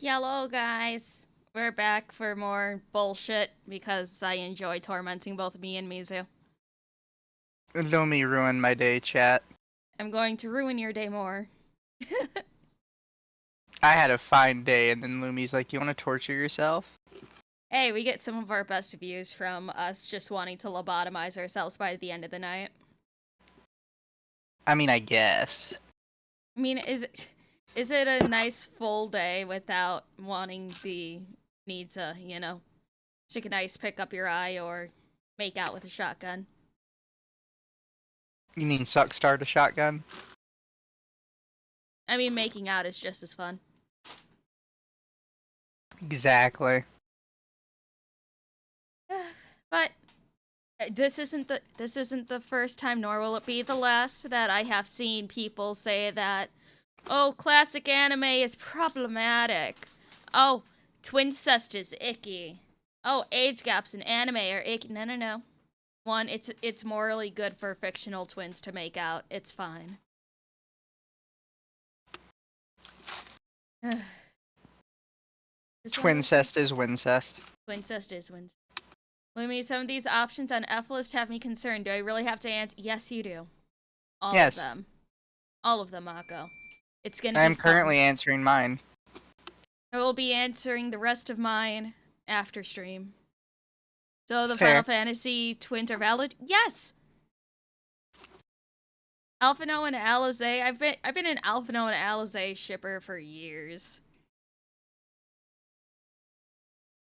Hello, guys. We're back for more bullshit because I enjoy tormenting both me and Mizu. Lumi ruined my day, chat. I'm going to ruin your day more. I had a fine day, and then Lumi's like, you want to torture yourself? Hey, we get some of our best views from us just wanting to lobotomize ourselves by the end of the night. I mean, I guess. I mean, is it a nice full day without wanting the need to, stick a nice pick up your eye or make out with a shotgun? You mean suck start a shotgun? I mean, making out is just as fun. Exactly. But this isn't the first time, nor will it be the last, that I have seen people say that, oh, classic anime is problematic. Oh, twincest is icky. Oh, age gaps in anime are icky. No. One, it's morally good for fictional twins to make out. It's fine. Twincest is wincest. Twincest is wincest. Lumi, some of these options on F list have me concerned. Do I really have to answer? Yes, you do. All Yes. of them. All of them, Mako. It's gonna be I'm fun. currently answering mine. I will be answering the rest of mine after stream. So the Fair. Final Fantasy twins are valid? Yes! Alphino and Alizé. I've been an Alphino and Alizé shipper for years.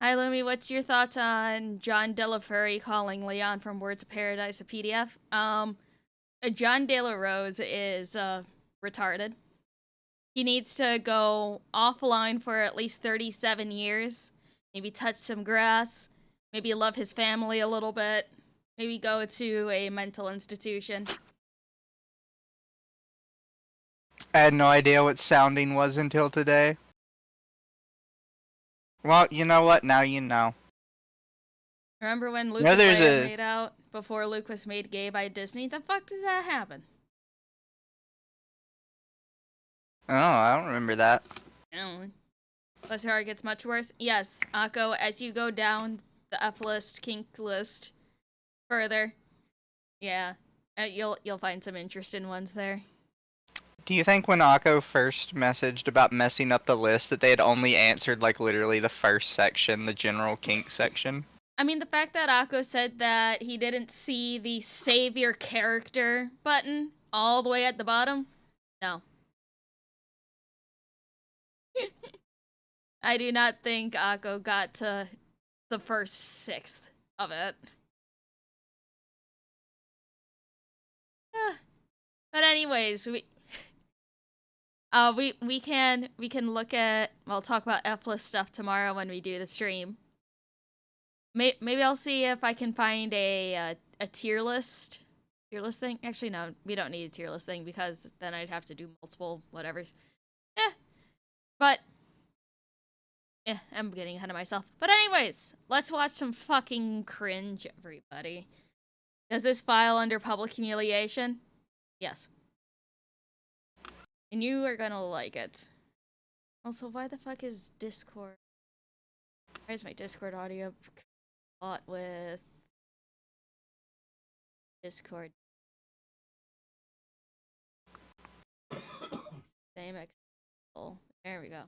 Hi Lumi, what's your thoughts on John Delafurry calling Leon from Words of Paradise a PDF? John De La Rose is retarded. He needs to go offline for at least 37 years. Maybe touch some grass. Maybe love his family a little bit. Maybe go to a mental institution. I had no idea what sounding was until today. Well, you know what? Now you know. Remember when Luke No, and there's Leia a- made out before Luke was made gay by Disney? The fuck did that happen? Oh, I don't remember that. Plus, how it gets much worse. Yes, Akko, as you go down the F list, kink list, further, yeah, you'll find some interesting ones there. Do you think when Akko first messaged about messing up the list that they had only answered, like, literally the first section, the general kink section? I mean, the fact that Akko said that he didn't see the save your character button all the way at the bottom, no. I do not think Akko got to the first sixth of it. But anyways, we can look at, well, talk about F list stuff tomorrow when we do the stream. Maybe I'll see if I can find a tier list thing. Actually, no, we don't need a tier list thing because then I'd have to do multiple whatevers. But I'm getting ahead of myself. But anyways, let's watch some fucking cringe, everybody. Does this file under public humiliation? Yes. And you are gonna like it. Also, why the fuck is Discord? Why is my Discord audio bought with Discord? Same example. There we go.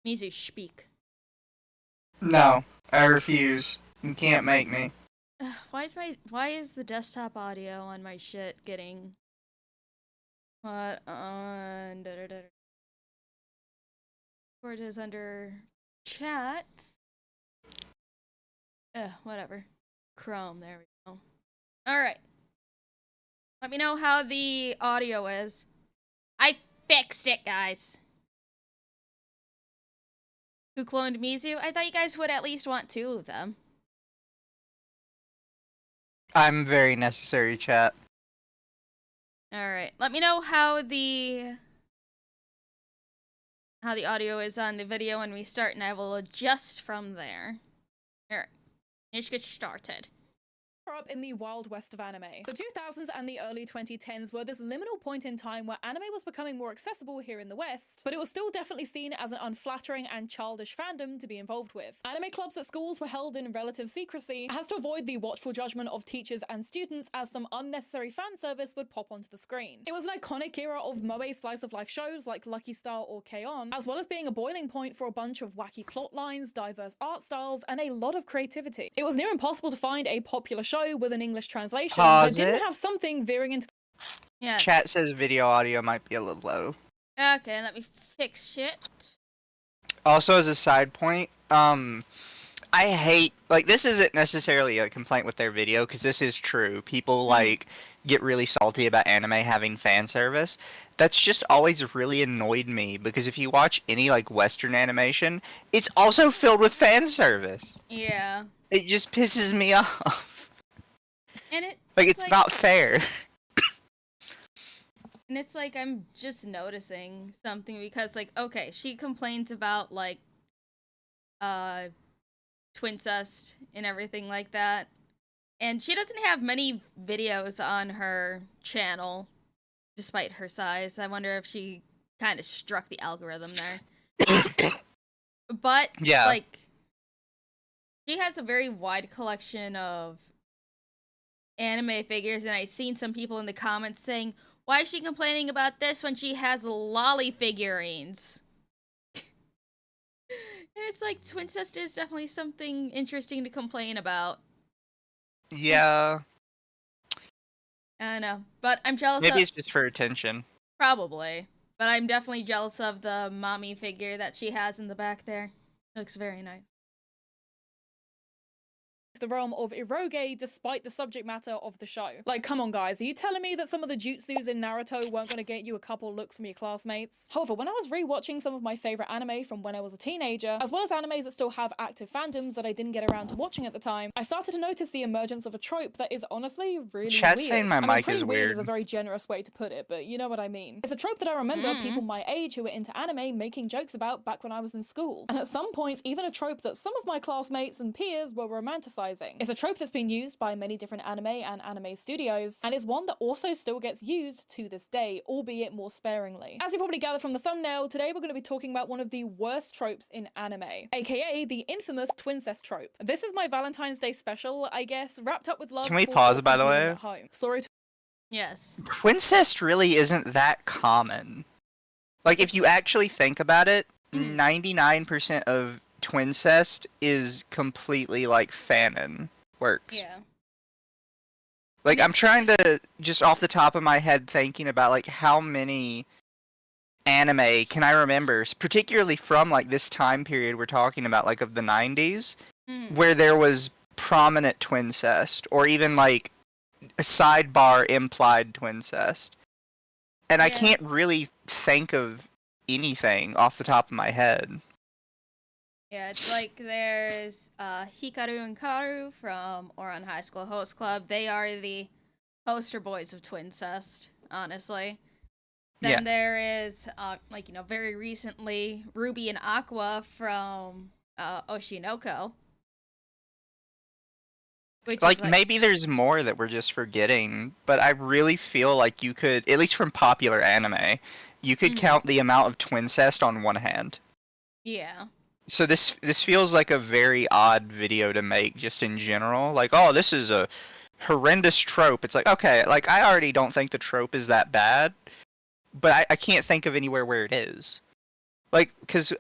Mizu, speak. No, I refuse. You can't make me. Why is the desktop audio on my shit getting what on Discord is under chat? Whatever. Chrome, there we go. Alright. Let me know how the audio is. I fixed it, guys. Who cloned Mizu? I thought you guys would at least want 2 of them. I'm very necessary, chat. Alright. Let me know how the audio is on the video when we start, and I will adjust from there. Alright. Let's get started. Up in the wild west of anime. The 2000s and the early 2010s were this liminal point in time where anime was becoming more accessible here in the West, but it was still definitely seen as an unflattering and childish fandom to be involved with. Anime clubs at schools were held in relative secrecy as to avoid the watchful judgment of teachers and students, as some unnecessary fan service would pop onto the screen. It was an iconic era of moe slice of life shows like Lucky Star or K-On, as well as being a boiling point for a bunch of wacky plot lines, diverse art styles, and a lot of creativity. It was near impossible to find a popular show with an English translation that didn't have something veering into. Yeah. Chat says video audio might be a little low. Okay, let me fix shit. Also, as a side point, I hate, like, this isn't necessarily a complaint with their video, because this is true. People, like, get really salty about anime having fan service. That's just always really annoyed me, because if you watch any, like, Western animation, it's also filled with fan service. Yeah. It just pisses me off. And it's not fair. And it's like, I'm just noticing something because, like, okay, she complains about, like, twincest and everything like that. And she doesn't have many videos on her channel, despite her size. I wonder if she kind of struck the algorithm there. But, yeah, like, she has a very wide collection of anime figures, and I've seen some people in the comments saying, why is she complaining about this when she has lolly figurines? And it's like, twincest is definitely something interesting to complain about. Yeah. I know, but I'm jealous Maybe it's just for attention. Probably. But I'm definitely jealous of the mommy figure that she has in the back there. It looks very nice. The realm of eroge despite the subject matter of the show. Like, come on guys, are you telling me that some of the jutsus in Naruto weren't going to get you a couple looks from your classmates? However, when I was rewatching some of my favorite anime from when I was a teenager, as well as animes that still have active fandoms that I didn't get around to watching at the time, I started to notice the emergence of a trope that is honestly really Chat's weird. saying my mic pretty is weird weird is a very generous way to put it, but you know what I mean. It's a trope that I remember people my age who were into anime making jokes about back when I was in school. And at some points, even a trope that some of my classmates and peers were romanticizing. It's a trope that's been used by many different anime and anime studios, and is one that also still gets used to this day, albeit more sparingly. As you probably gathered from the thumbnail, today we're going to be talking about one of the worst tropes in anime, aka the infamous twincest trope. This is my Valentine's Day special, I guess, wrapped up with love. Can we for pause, by the everyone way? at home. Sorry to Yes. Twincest really isn't that common. Like, if you actually think about it, 99% of twincest is completely, like, fanon works. Yeah. Like, I'm trying to, just off the top of my head, thinking about, like, how many anime can I remember, particularly from, like, this time period we're talking about, like, of the 90s, where there was prominent twincest, or even, like, a sidebar implied twincest. And I can't really think of anything off the top of my head. Yeah, it's like there's Hikaru and Karu from Ouran High School Host Club. They are the poster boys of twincest, honestly. Then there is, like, you know, very recently, Ruby and Aqua from Oshinoko. Which Like, is, like, maybe there's more that we're just forgetting, but I really feel like you could, at least from popular anime, you could count the amount of twincest on one hand. Yeah. So this feels like a very odd video to make, just in general. Like, oh, this is a horrendous trope. It's like, okay, like, I already don't think the trope is that bad, but I can't think of anywhere where it is. Like, because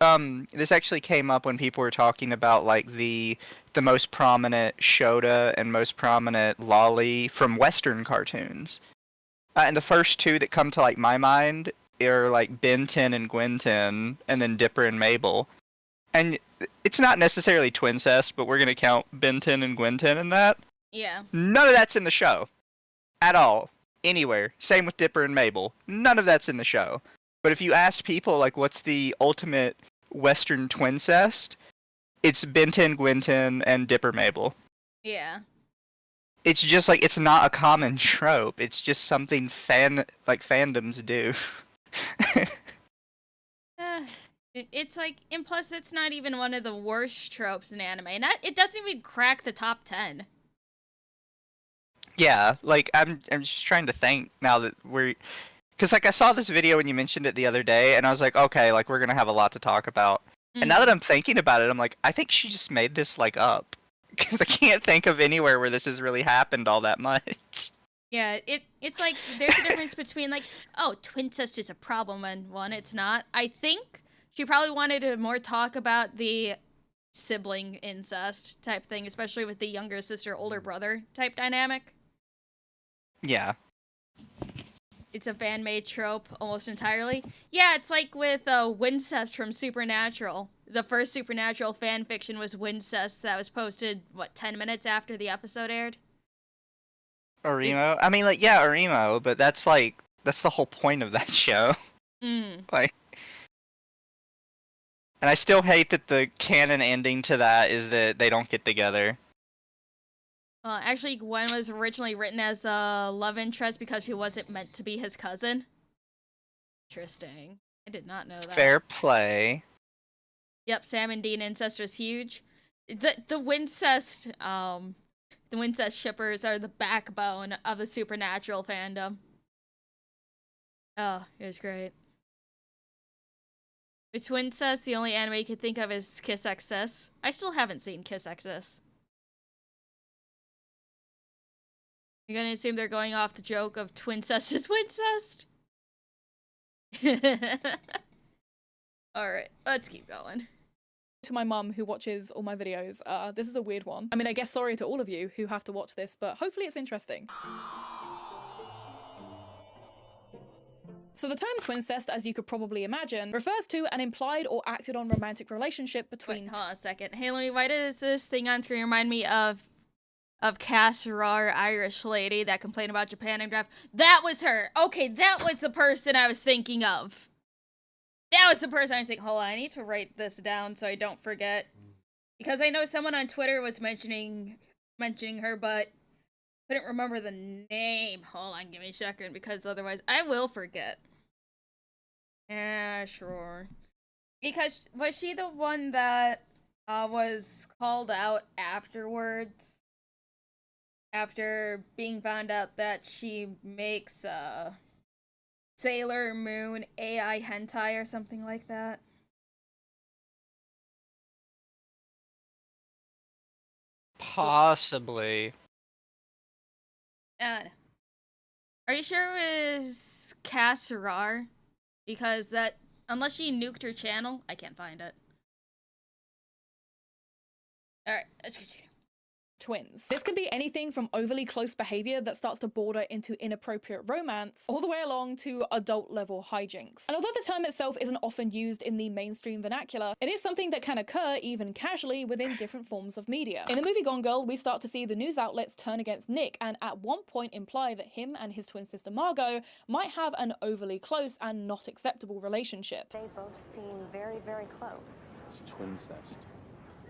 this actually came up when people were talking about, like, the most prominent Shota and most prominent lolly from Western cartoons. And the first two that come to, like, my mind are, like, Ben 10 and Gwen 10, and then Dipper and Mabel. And it's not necessarily twincest, but we're going to count Ben 10 and Gwen 10 in that. Yeah. None of that's in the show. At all. Anywhere. Same with Dipper and Mabel. None of that's in the show. But if you asked people, like, what's the ultimate Western twincest, it's Ben 10, Gwen 10, and Dipper Mabel. Yeah. It's just, like, it's not a common trope. It's just something fandoms do. It's like, and plus it's not even one of the worst tropes in anime. It doesn't even crack the top 10. Yeah, like I'm just trying to think now that we're, because like I saw this video when you mentioned it the other day, and I was like, okay, like we're gonna have a lot to talk about. And now that I'm thinking about it, I'm like, I think she just made this like up, because I can't think of anywhere where this has really happened all that much. Yeah, it's like there's a difference between like, oh, twincest is a problem and one it's not. I think she probably wanted to more talk about the sibling incest type thing, especially with the younger sister, older brother type dynamic. Yeah. It's a fan-made trope almost entirely. Yeah, it's like with Wincest from Supernatural. The first Supernatural fan fiction was Wincest that was posted, what, 10 minutes after the episode aired? Orimo? I mean, like, yeah, Orimo, but that's like, that's the whole point of that show. Like, and I still hate that the canon ending to that is that they don't get together. Actually, Gwen was originally written as a love interest because she wasn't meant to be his cousin. Interesting. I did not know that. Fair play. Yep, Sam and Dean incest was huge. The Wincest shippers are the backbone of the Supernatural fandom. Oh, it was great. With Twincest, the only anime you could think of is Kiss XS. I still haven't seen Kiss XS. You're gonna assume they're going off the joke of Twincest is Wincest? Alright, let's keep going. To my mum who watches all my videos, this is a weird one. I mean, I guess sorry to all of you who have to watch this, but hopefully it's interesting. So the term twincest, as you could probably imagine, refers to an implied or acted on romantic relationship between— Wait, hold on a second. Hey, Louie, why does this thing on screen remind me of Cass Rar, Irish lady that complained about Japan and draft? That was her! Okay, that was the person I was thinking of. That was the person I was thinking. Hold on, I need to write this down so I don't forget. Because I know someone on Twitter was mentioning her, but couldn't remember the name. Hold on, give me a second, because otherwise I will forget. Yeah, sure. Because, was she the one that was called out afterwards? After being found out that she makes, Sailor Moon AI hentai or something like that? Possibly. Are you sure it was Cass Rar? Because that, unless she nuked her channel, I can't find it. Alright, let's continue. Twins. This can be anything from overly close behavior that starts to border into inappropriate romance, all the way along to adult-level hijinks. And although the term itself isn't often used in the mainstream vernacular, it is something that can occur even casually within different forms of media. In the movie Gone Girl, we start to see the news outlets turn against Nick and at one point imply that him and his twin sister Margot might have an overly close and not acceptable relationship. They both seem very, very close. It's twincest.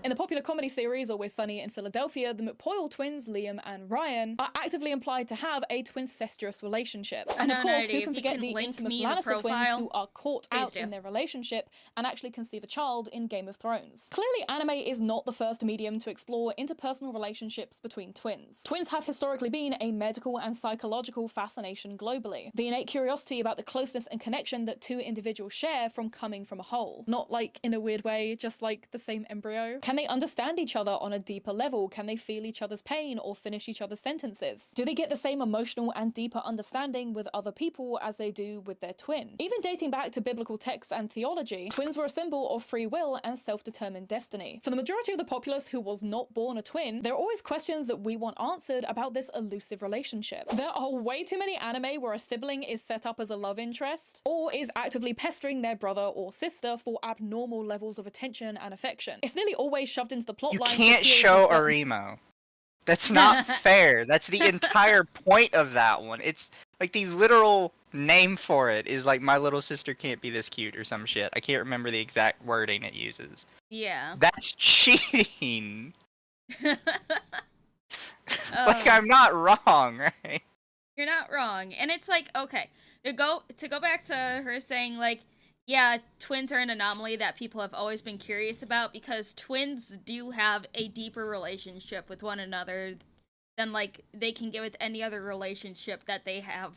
In the popular comedy series Always Sunny in Philadelphia, the McPoyle twins, Liam and Ryan, are actively implied to have a twincestuous relationship. And of course, who can forget the infamous Lannister twins who are caught out in their relationship and actually conceive a child in Game of Thrones. Clearly, anime is not the first medium to explore interpersonal relationships between twins. Twins have historically been a medical and psychological fascination globally. The innate curiosity about the closeness and connection that two individuals share from coming from a whole. Not like in a weird way, just like the same embryo. Can they understand each other on a deeper level? Can they feel each other's pain or finish each other's sentences? Do they get the same emotional and deeper understanding with other people as they do with their twin? Even dating back to biblical texts and theology, twins were a symbol of free will and self-determined destiny. For the majority of the populace who was not born a twin, there are always questions that we want answered about this elusive relationship. There are way too many anime where a sibling is set up as a love interest, or is actively pestering their brother or sister for abnormal levels of attention and affection. It's nearly always shoved into the plot line. You can't show Orimo. That's not fair. That's the entire point of that one. It's like the literal name for it is like my little sister can't be this cute or some shit. I can't remember the exact wording it uses. Yeah. That's cheating. Like, I'm not wrong, right? You're not wrong. And it's like, okay, to go back to her saying, like, yeah, twins are an anomaly that people have always been curious about because twins do have a deeper relationship with one another than like they can get with any other relationship that they have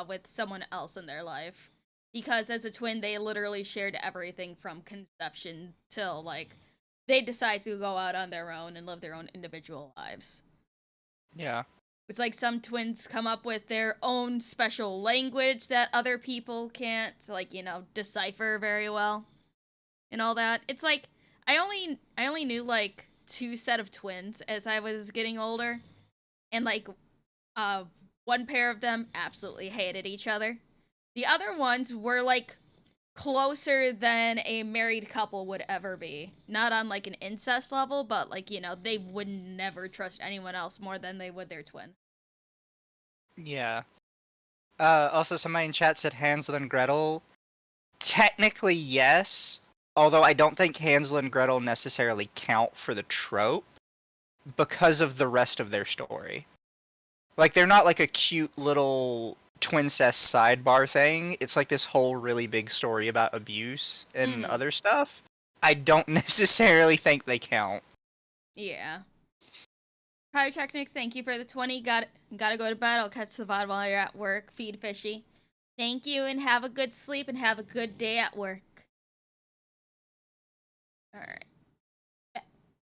with someone else in their life. Because as a twin, they literally shared everything from conception till like they decide to go out on their own and live their own individual lives. Yeah. It's like some twins come up with their own special language that other people can't, like, decipher very well and all that. It's like I only knew like 2 set of twins as I was getting older, and like one pair of them absolutely hated each other. The other ones were like closer than a married couple would ever be. Not on like an incest level, but like, they would never trust anyone else more than they would their twin. Yeah. Also, somebody in chat said Hansel and Gretel. Technically, yes. Although I don't think Hansel and Gretel necessarily count for the trope because of the rest of their story. Like, they're not like a cute little twincest sidebar thing. It's like this whole really big story about abuse and other stuff. I don't necessarily think they count. Yeah. Pyrotechnics, thank you for the 20. Gotta go to bed. I'll catch the VOD while you're at work. Feed fishy. Thank you, and have a good sleep, and have a good day at work. Alright.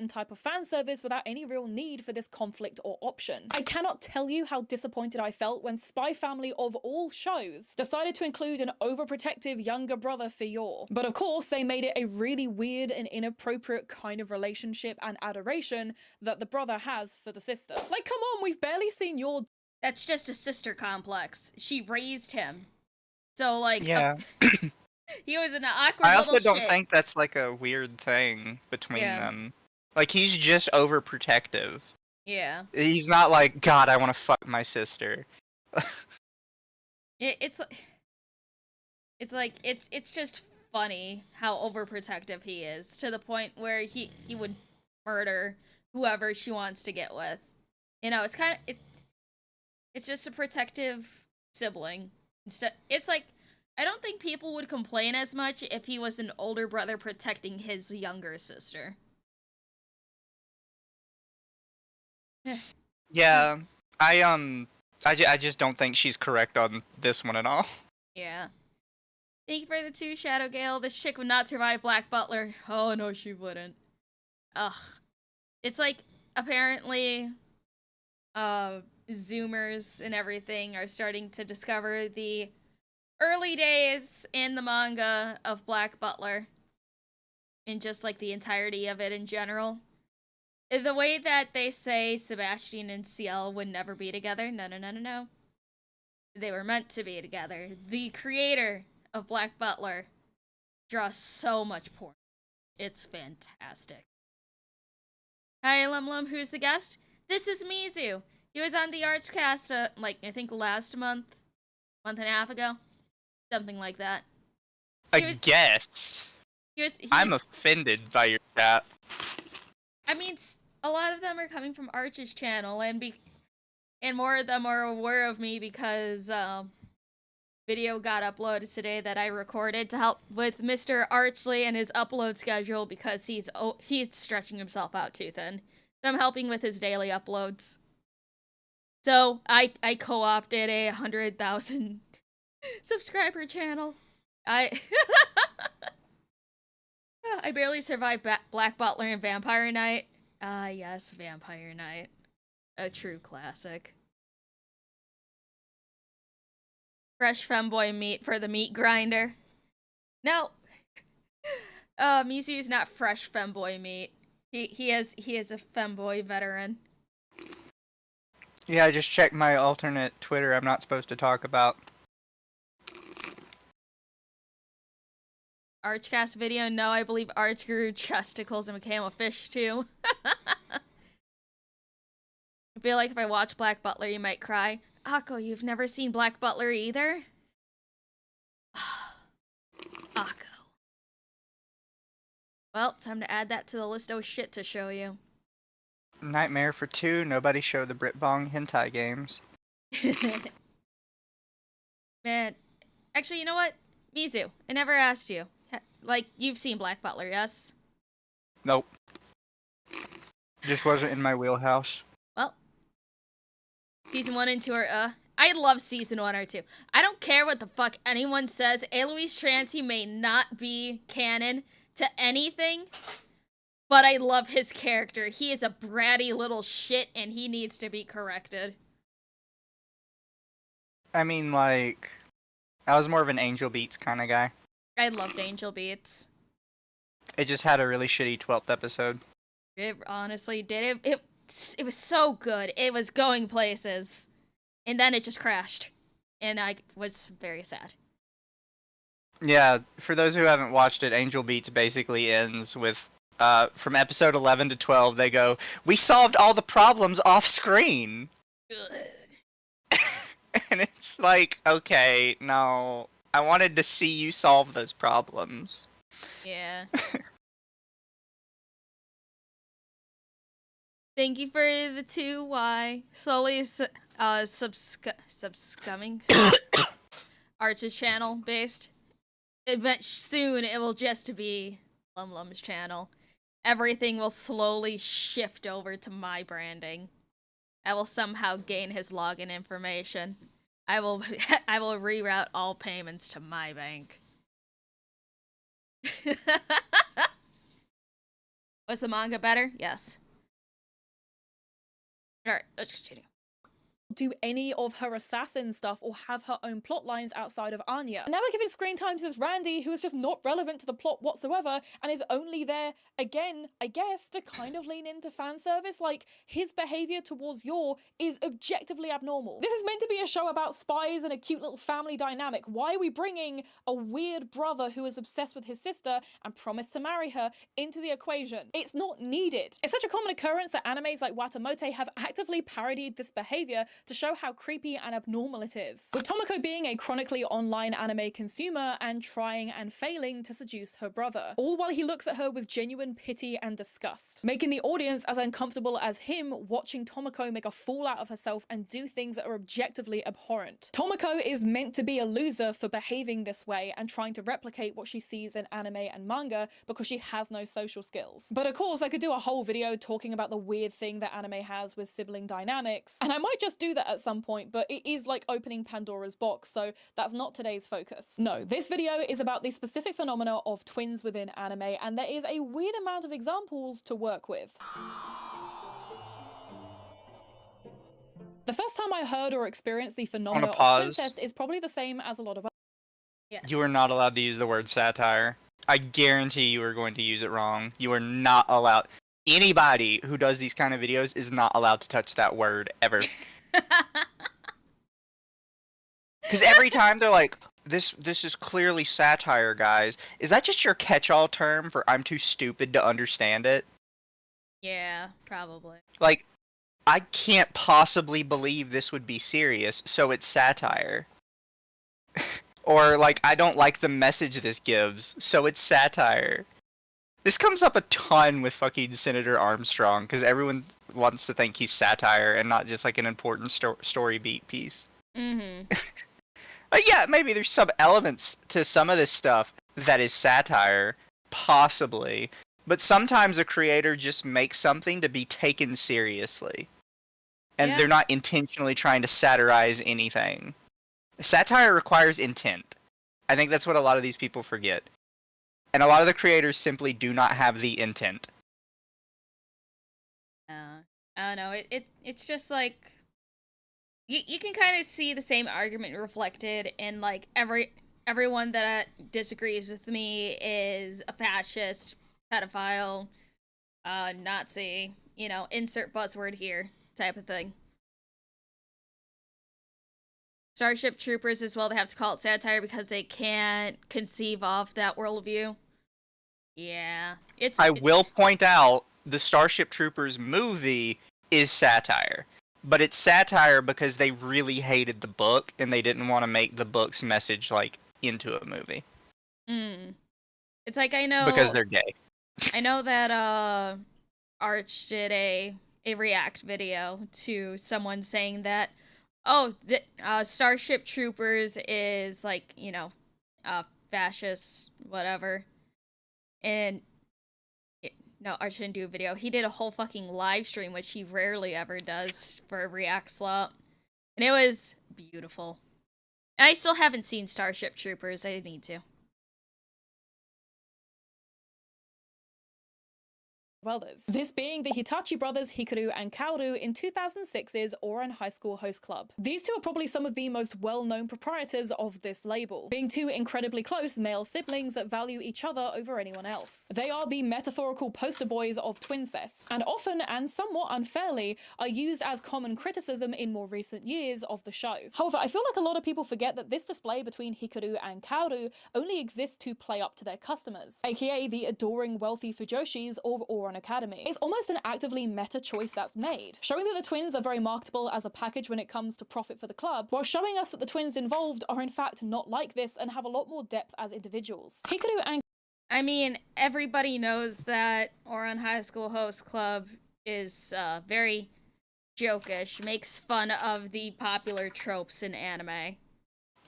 Type of fan service without any real need for this conflict or option. I cannot tell you how disappointed I felt when Spy Family of all shows decided to include an overprotective younger brother for Yor. But of course, they made it a really weird and inappropriate kind of relationship and adoration that the brother has for the sister. Like, come on, we've barely seen Yor. That's just a sister complex. She raised him. So, like, Yeah. he was an awkward I little also don't shit. think that's like a weird thing between them. Like, he's just overprotective. Yeah. He's not like, God, I want to fuck my sister. It's just funny how overprotective he is, to the point where he would murder whoever she wants to get with. It's kind of it's just a protective sibling. It's like, I don't think people would complain as much if he was an older brother protecting his younger sister. Yeah, I just don't think she's correct on this one at all. Yeah. Thank you for the 2, Shadow Gale. This chick would not survive Black Butler. Oh, no, she wouldn't. Ugh. It's like, apparently, Zoomers and everything are starting to discover the early days in the manga of Black Butler. And just, like, the entirety of it in general. The way that they say Sebastian and Ciel would never be together. No. They were meant to be together. The creator of Black Butler draws so much porn. It's fantastic. Hi, Lum, who's the guest? This is Mizu. He was on the Archcast, I think last month and a half ago. Something like that. A guest? I'm offended by your chat. I mean, a lot of them are coming from Arch's channel, and more of them are aware of me because video got uploaded today that I recorded to help with Mr. Archley and his upload schedule, because he's stretching himself out too thin. So I'm helping with his daily uploads. So I co-opted a 100,000 subscriber channel. I barely survived Black Butler and Vampire Night. Yes, Vampire Night. A true classic. Fresh femboy meat for the meat grinder. No. Mizu's not fresh femboy meat. He is a femboy veteran. Yeah, I just checked my alternate Twitter I'm not supposed to talk about. Archcast video? No, I believe Arch grew chesticles and became a fish too. I feel like if I watch Black Butler, you might cry. Akko, you've never seen Black Butler either? Akko. Well, time to add that to the list of shit to show you. Nightmare for 2, nobody show the Britbong hentai games. Man. Actually, you know what? Mizu, I never asked you. Like, you've seen Black Butler, yes? Nope. Just wasn't in my wheelhouse. Well, Season 1 and 2 are, I love Season 1 or 2. I don't care what the fuck anyone says. Eloise Transy may not be canon to anything, but I love his character. He is a bratty little shit, and he needs to be corrected. I mean, like, I was more of an Angel Beats kind of guy. I loved Angel Beats. It just had a really shitty 12th episode. It honestly did. It was so good. It was going places. And then it just crashed. And I was very sad. Yeah, for those who haven't watched it, Angel Beats basically ends with, from episode 11 to 12, they go, "We solved all the problems off screen." And it's like, okay, no, I wanted to see you solve those problems. Yeah. Thank you for the 2Y. Slowly subscumming Arch's channel based. Soon it will just be Lum Lum's channel. Everything will slowly shift over to my branding. I will somehow gain his login information. I will reroute all payments to my bank. Was the manga better? Yes. Alright, let's continue. Do any of her assassin stuff or have her own plot lines outside of Anya. And now we're giving screen time to this Randy who is just not relevant to the plot whatsoever and is only there, again, I guess, to kind of lean into fan service. Like, his behavior towards Yor is objectively abnormal. This is meant to be a show about spies and a cute little family dynamic. Why are we bringing a weird brother who is obsessed with his sister and promised to marry her into the equation? It's not needed. It's such a common occurrence that animes like Watamote have actively parodied this behavior to show how creepy and abnormal it is. With Tomoko being a chronically online anime consumer and trying and failing to seduce her brother, all while he looks at her with genuine pity and disgust, making the audience as uncomfortable as him watching Tomoko make a fool out of herself and do things that are objectively abhorrent. Tomoko is meant to be a loser for behaving this way and trying to replicate what she sees in anime and manga because she has no social skills. But of course, I could do a whole video talking about the weird thing that anime has with sibling dynamics, and I might just do that at some point, but it is like opening Pandora's box, so that's not today's focus. No, this video is about the specific phenomena of twins within anime, and there is a weird amount of examples to work with. The first time I heard or experienced the phenomena of twincest is probably the same as a lot of. Yes. You are not allowed to use the word satire. I guarantee you are going to use it wrong. You are not allowed. Anybody who does these kind of videos is not allowed to touch that word ever. Because every time they're like, this is clearly satire, guys. Is that just your catch-all term for I'm too stupid to understand it? Yeah, probably. Like, I can't possibly believe this would be serious, so it's satire. Or, like, I don't like the message this gives, so it's satire. This comes up a ton with fucking Senator Armstrong, because everyone wants to think he's satire and not just, like, an important story beat piece. Mm-hmm. Yeah, maybe there's some elements to some of this stuff that is satire, possibly. But sometimes a creator just makes something to be taken seriously. And they're not intentionally trying to satirize anything. Satire requires intent. I think that's what a lot of these people forget. And a lot of the creators simply do not have the intent. I don't know. It's just like you can kind of see the same argument reflected in like everyone that disagrees with me is a fascist, pedophile, Nazi, you know, insert buzzword here type of thing. Starship Troopers as well, they have to call it satire because they can't conceive of that worldview. Yeah. I will point out, the Starship Troopers movie is satire. But it's satire because they really hated the book, and they didn't want to make the book's message, like, into a movie. It's like, I know... Because they're gay. I know that, Arch did a react video to someone saying that, oh, Starship Troopers is, like, you know, fascist, whatever. And, no, Arch didn't do a video. He did a whole fucking live stream, which he rarely ever does for a react slot. And it was beautiful. And I still haven't seen Starship Troopers. I need to. Brothers. This being the Hitachi brothers Hikaru and Kaoru in 2006's Ouran High School Host Club. These two are probably some of the most well-known proprietors of this label, being two incredibly close male siblings that value each other over anyone else. They are the metaphorical poster boys of twincest, and often, and somewhat unfairly, are used as common criticism in more recent years of the show. However, I feel like a lot of people forget that this display between Hikaru and Kaoru only exists to play up to their customers, aka the adoring wealthy Fujoshis of Ouran Academy. It's almost an actively meta choice that's made, showing that the twins are very marketable as a package when it comes to profit for the club, while showing us that the twins involved are in fact not like this and have a lot more depth as individuals. Hikaru and I mean, everybody knows that Ouran High School Host Club is very jokish, makes fun of the popular tropes in anime.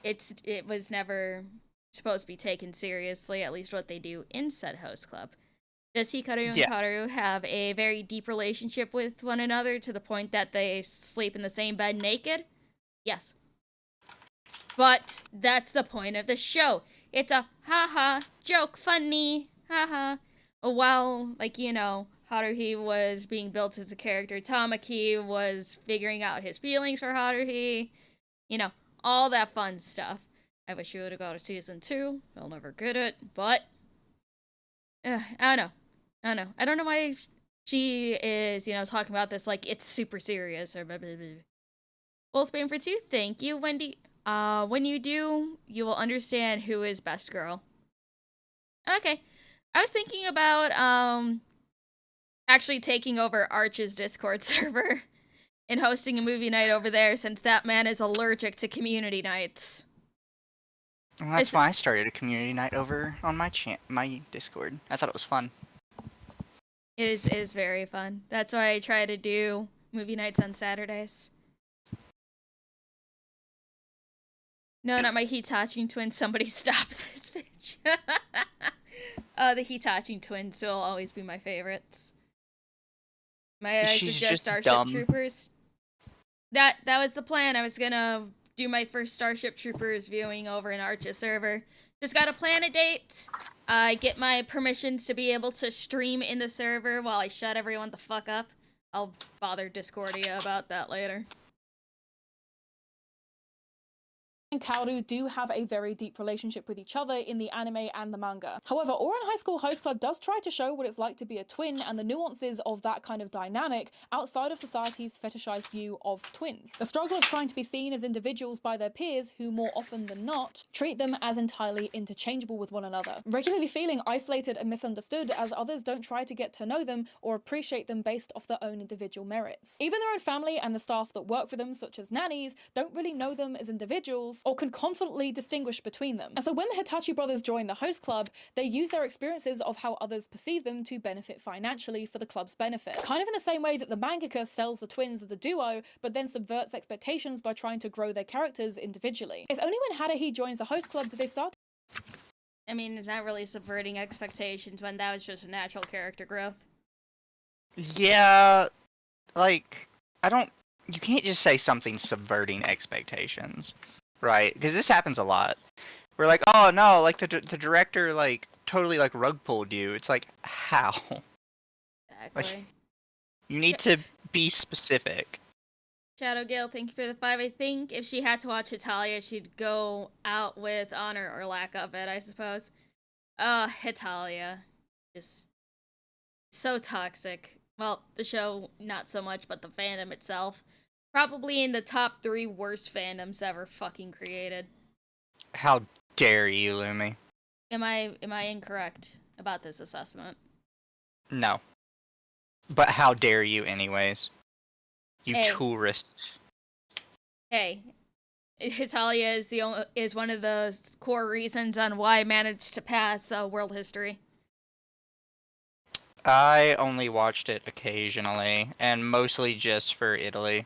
It was never supposed to be taken seriously, at least what they do in said host club. Does Hikaru and Kaoru have a very deep relationship with one another to the point that they sleep in the same bed naked? Yes. But that's the point of the show. It's a haha, joke, funny, haha. While, like, you know, Haruhi was being built as a character, Tamaki was figuring out his feelings for Haruhi. You know, all that fun stuff. I wish you would have got to season 2. I'll never get it, but I don't know. I don't know why she is, you know, talking about this like it's super serious or blah, blah, blah. Well, Spain for 2, thank you, Wendy. When you do, you will understand who is best girl. Okay. I was thinking about, actually taking over Arch's Discord server and hosting a movie night over there since that man is allergic to community nights. Well, that's why I started a community night over on my my Discord. I thought it was fun. It is very fun. That's why I try to do movie nights on Saturdays. No, not my Hitachi twins. Somebody stop this bitch. The Hitachi twins will always be my favorites. Might I suggest Starship Troopers? That was the plan. I was gonna do my first Starship Troopers viewing over in Arch's server. Just gotta plan a date. Get my permissions to be able to stream in the server while I shut everyone the fuck up. I'll bother Discordia about that later. and Kaoru do have a very deep relationship with each other in the anime and the manga. However, Ouran High School Host Club does try to show what it's like to be a twin and the nuances of that kind of dynamic outside of society's fetishized view of twins. The struggle of trying to be seen as individuals by their peers who, more often than not, treat them as entirely interchangeable with one another, regularly feeling isolated and misunderstood as others don't try to get to know them or appreciate them based off their own individual merits. Even their own family and the staff that work for them, such as nannies, don't really know them as individuals or can confidently distinguish between them. And so when the Hitachi brothers join the host club, they use their experiences of how others perceive them to benefit financially for the club's benefit. Kind of in the same way that the mangaka sells the twins as a duo, but then subverts expectations by trying to grow their characters individually. It's only when Haruhi joins the host club do they start. I mean, it's not really subverting expectations when that was just a natural character growth. Yeah, like, you can't just say something's subverting expectations, right? Because this happens a lot. We're like, oh no, like the director, like, totally, like, rug pulled you. It's like, how? Exactly. Like, you need to be specific. Shadow Gale, thank you for the 5. I think if she had to watch Hitalia, she'd go out with honor or lack of it, I suppose. Hitalia. Just so toxic. Well, the show, not so much, but the fandom itself. Probably in the top 3 worst fandoms ever fucking created. How dare you, Lumi? Am I incorrect about this assessment? No. But how dare you anyways? You Hey. tourist. Hey, Hitalia is one of the core reasons on why I managed to pass world history. I only watched it occasionally, and mostly just for Italy.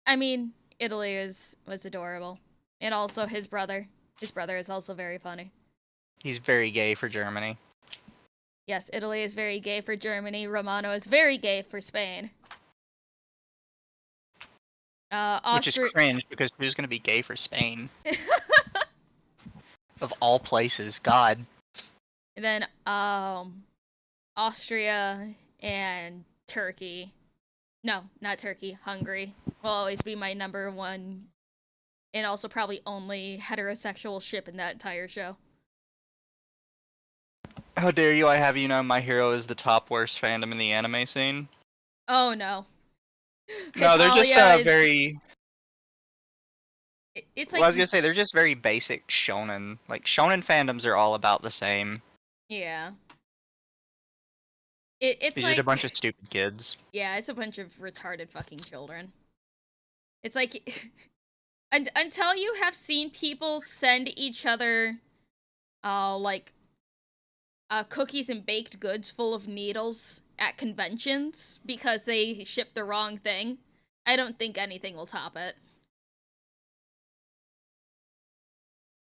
I mean, Italy was adorable. And also his brother. His brother is also very funny. He's very gay for Germany. Yes, Italy is very gay for Germany. Romano is very gay for Spain. Which is Austria. cringe because who's gonna be gay for Spain? Of all places, God. And then Austria and Turkey. No, not Turkey. Hungary will always be my number one, and also probably only heterosexual ship in that entire show. How dare you, I have you know My Hero is the top worst fandom in the anime scene? Oh no. No, they're just Hetalia is very... it's Well, like I was gonna say, they're just very basic shonen. Like, shonen fandoms are all about the same. yeah. It's It's like just a bunch of stupid kids. yeah, it's a bunch of retarded fucking children. It's like until you have seen people send each other like cookies and baked goods full of needles at conventions because they shipped the wrong thing, I don't think anything will top it.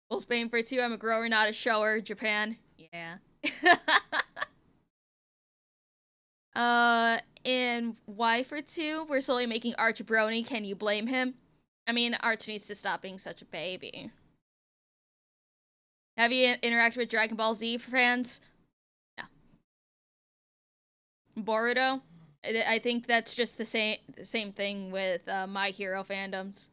Full Spain for 2, I'm a grower, not a shower. Japan. Yeah. And Y for 2, we're slowly making Arch a brony. Can you blame him? I mean, Arch needs to stop being such a baby. Have you interacted with Dragon Ball Z fans? No. Boruto? I think that's just the same thing with My Hero fandoms.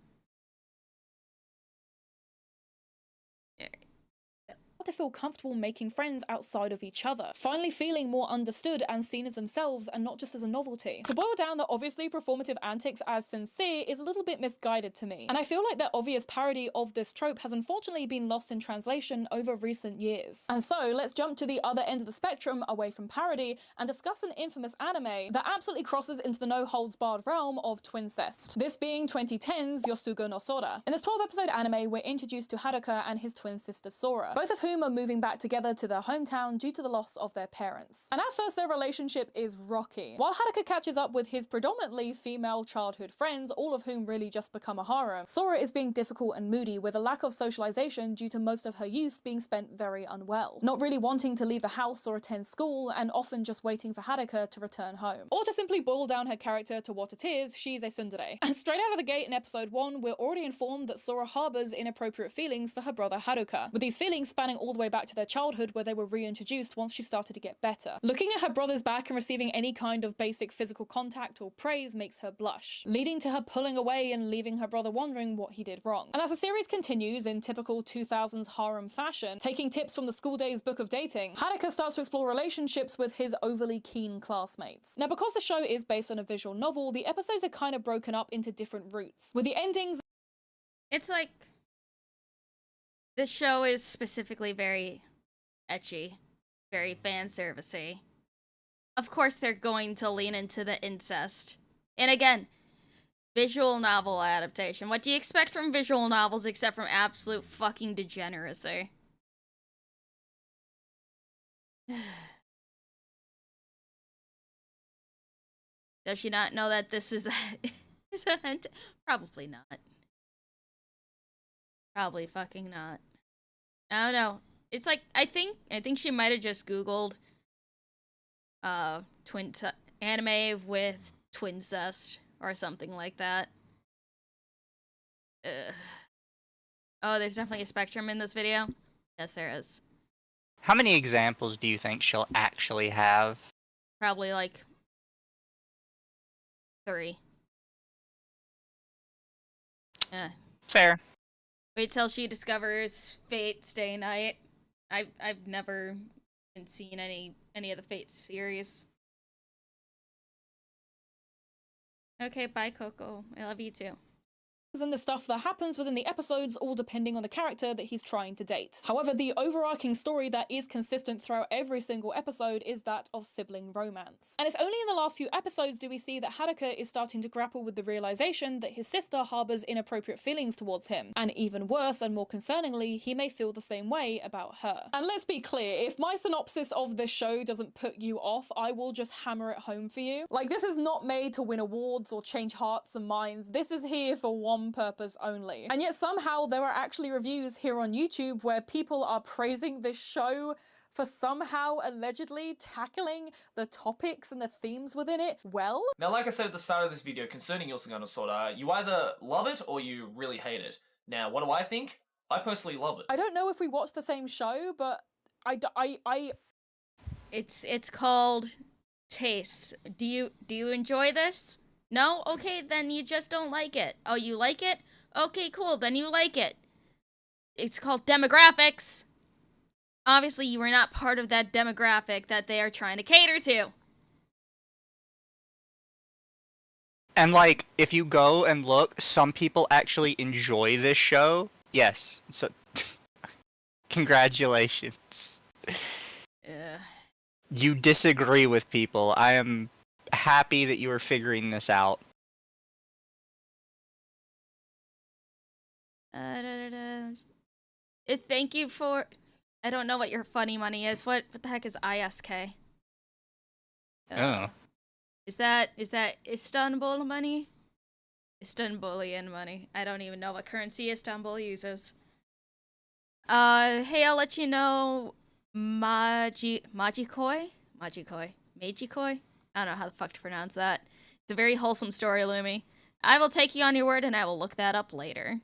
To feel comfortable making friends outside of each other, finally feeling more understood and seen as themselves and not just as a novelty. To boil down the obviously performative antics as sincere is a little bit misguided to me, and I feel like their obvious parody of this trope has unfortunately been lost in translation over recent years. And so let's jump to the other end of the spectrum away from parody and discuss an infamous anime that absolutely crosses into the no-holds-barred realm of twincest, this being 2010's Yosuga no Sora. In this 12-episode anime, we're introduced to Haruka and his twin sister Sora, both of whom are moving back together to their hometown due to the loss of their parents. And at first their relationship is rocky. While Haruka catches up with his predominantly female childhood friends, all of whom really just become a harem, Sora is being difficult and moody with a lack of socialization due to most of her youth being spent very unwell, not really wanting to leave the house or attend school, and often just waiting for Haruka to return home. Or to simply boil down her character to what it is, she's a tsundere. And straight out of the gate in episode 1, we're already informed that Sora harbors inappropriate feelings for her brother Haruka, with these feelings spanning all the way back to their childhood where they were reintroduced once she started to get better. Looking at her brother's back and receiving any kind of basic physical contact or praise makes her blush, leading to her pulling away and leaving her brother wondering what he did wrong. And as the series continues in typical 2000s harem fashion, taking tips from the school days book of dating, Haruka starts to explore relationships with his overly keen classmates. Now, because the show is based on a visual novel, the episodes are kind of broken up into different routes, with the endings... It's like this show is specifically very ecchi, very fan servicey. Of course, they're going to lean into the incest. And again, visual novel adaptation. What do you expect from visual novels except from absolute fucking degeneracy? Does she not know that this is a Probably not. Probably fucking not. I don't know. It's like I think she might have just Googled anime with twincest or something like that. Oh, there's definitely a spectrum in this video. Yes, there is. How many examples do you think she'll actually have? Probably like 3. Yeah. Fair. Wait till she discovers Fate Stay Night. I've never even seen any of the Fate series. Okay, bye Coco. I love you too. And the stuff that happens within the episodes, all depending on the character that he's trying to date. However, the overarching story that is consistent throughout every single episode is that of sibling romance. And it's only in the last few episodes do we see that Haruka is starting to grapple with the realization that his sister harbors inappropriate feelings towards him, and even worse and more concerningly, he may feel the same way about her. And let's be clear, if my synopsis of this show doesn't put you off, I will just hammer it home for you. Like, this is not made to win awards or change hearts and minds. This is here for one purpose only. And yet somehow there are actually reviews here on YouTube where people are praising this show for somehow allegedly tackling the topics and the themes within it well. Now, like I said at the start of this video concerning Yosuga no Sora, you either love it or you really hate it. Now, what do I think? I personally love it. I don't know if we watched the same show, but It's called taste. Do you enjoy this? No? Okay, then you just don't like it. Oh, you like it? Okay, cool, then you like it. It's called demographics. Obviously, you are not part of that demographic that they are trying to cater to. And, like, if you go and look, some people actually enjoy this show. Yes. So, congratulations. You disagree with people. I am happy that you are figuring this out. Thank you for... I don't know what your funny money is. What the heck is ISK? Oh. Is that Istanbul money? Istanbulian money. I don't even know what currency Istanbul uses. Hey, I'll let you know Majikoi? Majikoi? Majikoi? I don't know how the fuck to pronounce that. It's a very wholesome story, Lumi. I will take you on your word and I will look that up later.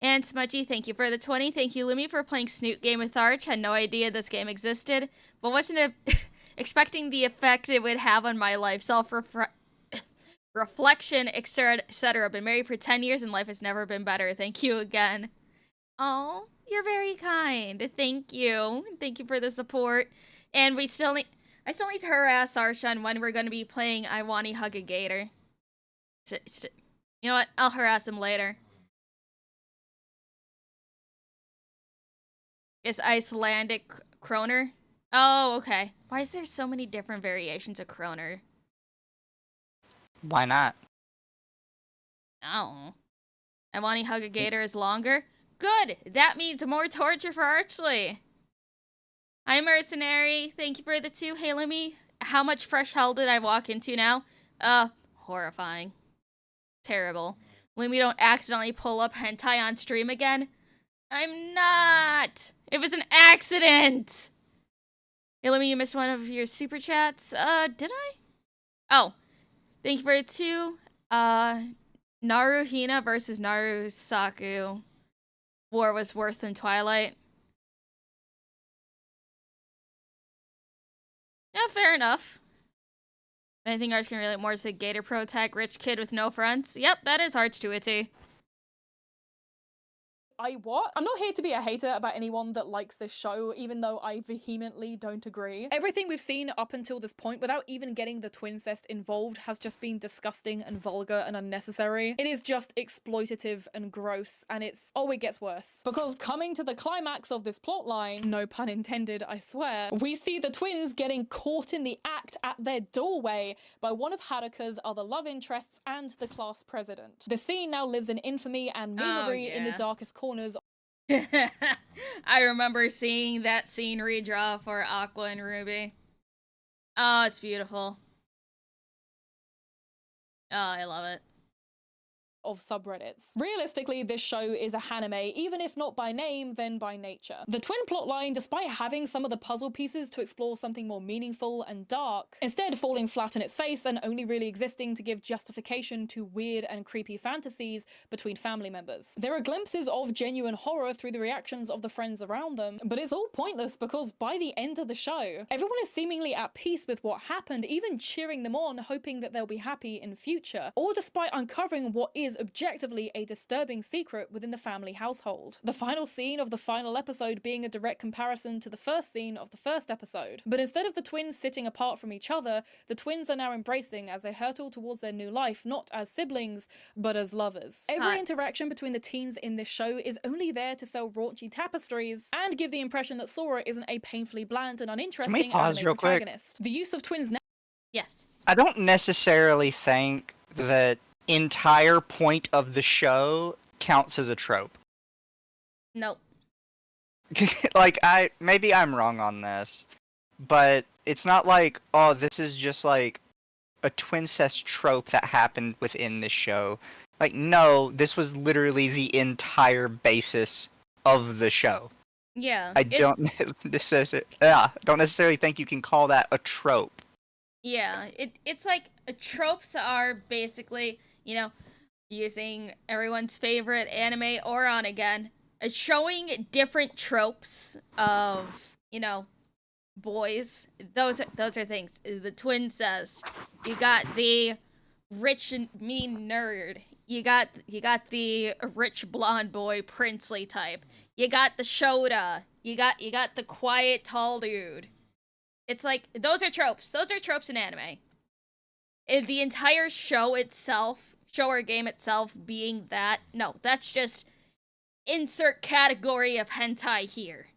And Smudgy, thank you for the 20. Thank you, Lumi, for playing Snoot Game with Arch. Had no idea this game existed, but wasn't expecting the effect it would have on my life. Reflection, etc. Been married for 10 years and life has never been better. Thank you again. Oh, you're very kind. Thank you. Thank you for the support. And I still need to harass Arsha on when we're going to be playing I Wanna Hug a Gator. You know what? I'll harass him later. It's Icelandic Kroner. Oh, okay. Why is there so many different variations of Kroner? Why not? Oh. I Wanna Hug a Gator is longer? Good! That means more torture for Archly. Hi, Mercenary. Thank you for the 2. Hey, Lemmy. How much fresh hell did I walk into now? Horrifying. Terrible. Lemmy, don't accidentally pull up hentai on stream again. I'm not! It was an accident! Hey, Lemmy, you missed one of your super chats. Did I? Oh. Thank you for the 2. Naruhina versus Narusaku. War was worse than Twilight. Yeah, fair enough. Anything Arch can relate more to the Gator Pro tag, rich kid with no friends. Yep, that is Arch to a T. What? I'm not here to be a hater about anyone that likes this show, even though I vehemently don't agree. Everything we've seen up until this point, without even getting the twincest involved, has just been disgusting and vulgar and unnecessary. It is just exploitative and gross, and it gets worse. Because coming to the climax of this plotline, no pun intended, I swear, we see the twins getting caught in the act at their doorway by one of Haruka's other love interests and the class president. The scene now lives in infamy and memery in the darkest corners. I remember seeing that scene redraw for Aqua and Ruby. Oh, it's beautiful. Oh, I love it. Of subreddits. Realistically, this show is a hanime, even if not by name, then by nature. The twin plotline, despite having some of the puzzle pieces to explore something more meaningful and dark, instead falling flat on its face and only really existing to give justification to weird and creepy fantasies between family members. There are glimpses of genuine horror through the reactions of the friends around them, but it's all pointless because by the end of the show, everyone is seemingly at peace with what happened, even cheering them on, hoping that they'll be happy in future, or despite uncovering what is objectively a disturbing secret within the family household. The final scene of the final episode being a direct comparison to the first scene of the first episode. But instead of the twins sitting apart from each other, the twins are now embracing as they hurtle towards their new life, not as siblings, but as lovers. Every interaction between the teens in this show is only there to sell raunchy tapestries and give the impression that Sora isn't a painfully bland and uninteresting anime protagonist. The use of twins now— Yes. I don't necessarily think that entire point of the show counts as a trope. Nope. Like, maybe I'm wrong on this, but it's not like, oh, this is just like a twincest trope that happened within this show. Like, no, this was literally the entire basis of the show. Yeah. I don't don't necessarily think you can call that a trope. Yeah. It's like tropes are basically, using everyone's favorite anime or on again, showing different tropes of, boys. Those are things. The twin says you got the rich and mean nerd. You got the rich blonde boy princely type. You got the Shota. You got the quiet tall dude. It's like those are tropes. Those are tropes in anime. The entire show or game itself being that, no, that's just insert category of hentai here.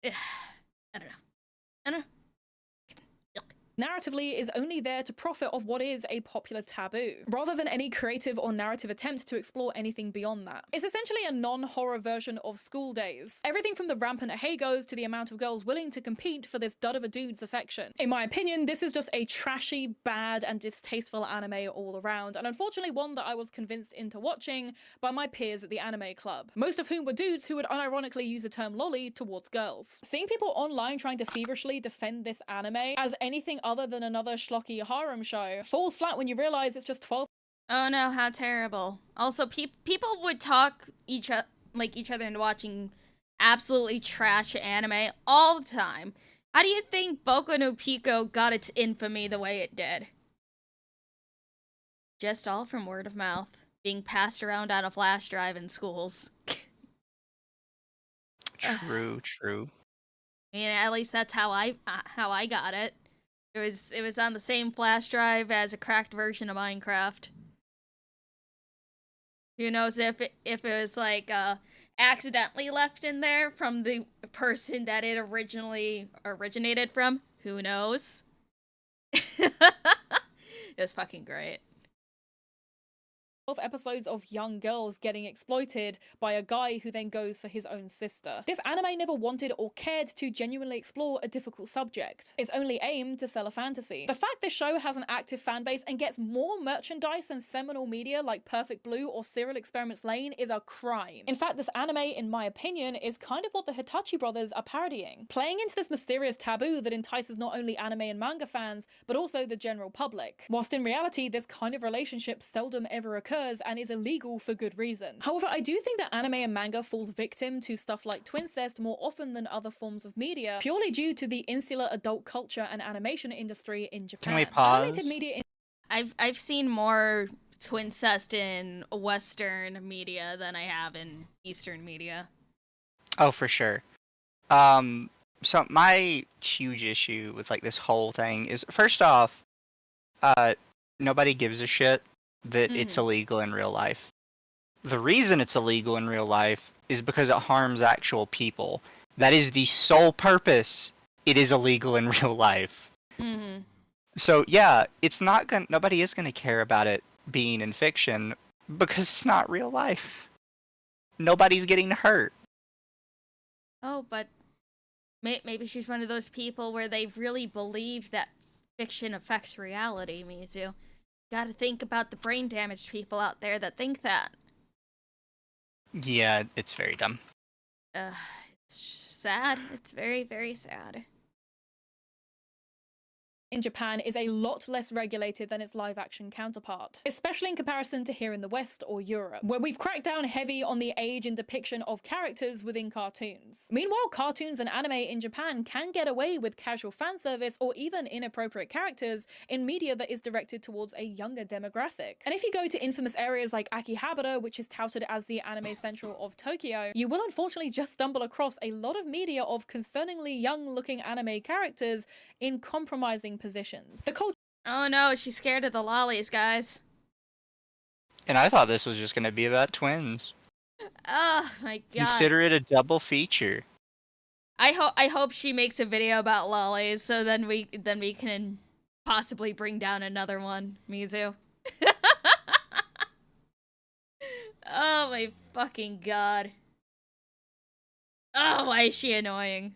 I don't know. I don't know. Narratively is only there to profit off what is a popular taboo, rather than any creative or narrative attempt to explore anything beyond that. It's essentially a non-horror version of School Days. Everything from the rampant Heigos to the amount of girls willing to compete for this dud of a dude's affection. In my opinion, this is just a trashy, bad, and distasteful anime all around, and unfortunately one that I was convinced into watching by my peers at the anime club, most of whom were dudes who would unironically use the term lolly towards girls. Seeing people online trying to feverishly defend this anime as anything other than another schlocky harem show falls flat when you realize it's just 12. Oh no, how terrible. Also, people would talk each other into watching absolutely trash anime all the time. How do you think Boku no Pico got its infamy the way it did? Just all from word of mouth, being passed around on a flash drive in schools. True. I mean, at least that's how I got it. It was on the same flash drive as a cracked version of Minecraft. Who knows if it was like accidentally left in there from the person that it originally originated from? Who knows? It was fucking great. Episodes of young girls getting exploited by a guy who then goes for his own sister. This anime never wanted or cared to genuinely explore a difficult subject. It's only aimed to sell a fantasy. The fact this show has an active fanbase and gets more merchandise than seminal media like Perfect Blue or Serial Experiments Lane is a crime. In fact, this anime, in my opinion, is kind of what the Hitachi brothers are parodying, playing into this mysterious taboo that entices not only anime and manga fans, but also the general public. Whilst in reality, this kind of relationship seldom ever occurs and is illegal for good reason. However, I do think that anime and manga falls victim to stuff like twincest more often than other forms of media, purely due to the insular adult culture and animation industry in Japan. Can we pause? Animated media I've seen more twincest in Western media than I have in Eastern media. Oh, for sure. So my huge issue with like this whole thing is, first off, nobody gives a shit that it's illegal in real life. The reason it's illegal in real life is because it harms actual people. That is the sole purpose it is illegal in real life. Mm-hmm. So yeah, nobody is gonna care about it being in fiction because it's not real life. Nobody's getting hurt. Oh, but maybe she's one of those people where they really believe that fiction affects reality, Mizu. Gotta think about the brain damaged people out there that think that. Yeah, it's very dumb. It's sad. It's very, very sad. in Japan is a lot less regulated than its live-action counterpart, especially in comparison to here in the West or Europe, where we've cracked down heavy on the age and depiction of characters within cartoons. Meanwhile, cartoons and anime in Japan can get away with casual fan service or even inappropriate characters in media that is directed towards a younger demographic. And if you go to infamous areas like Akihabara, which is touted as the anime central of Tokyo, you will unfortunately just stumble across a lot of media of concerningly young-looking anime characters in compromising positions. The culture Oh no, she's scared of the lollies, guys. And I thought this was just going to be about twins. Oh my god. Consider it a double feature. I hope she makes a video about lollies so then we can possibly bring down another one, Mizu. Oh my fucking god. Oh, why is she annoying?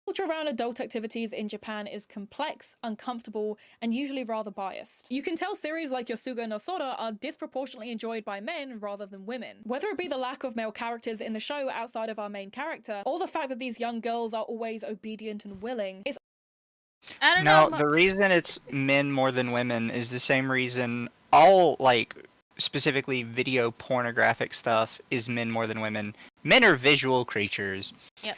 Culture around adult activities in Japan is complex, uncomfortable, and usually rather biased. You can tell series like Yosuga no Sora are disproportionately enjoyed by men rather than women. Whether it be the lack of male characters in the show outside of our main character, or the fact that these young girls are always obedient and willing, it's I don't No, know. the reason it's men more than women is the same reason all, like, specifically video pornographic stuff is men more than women. Men are visual creatures. Yep.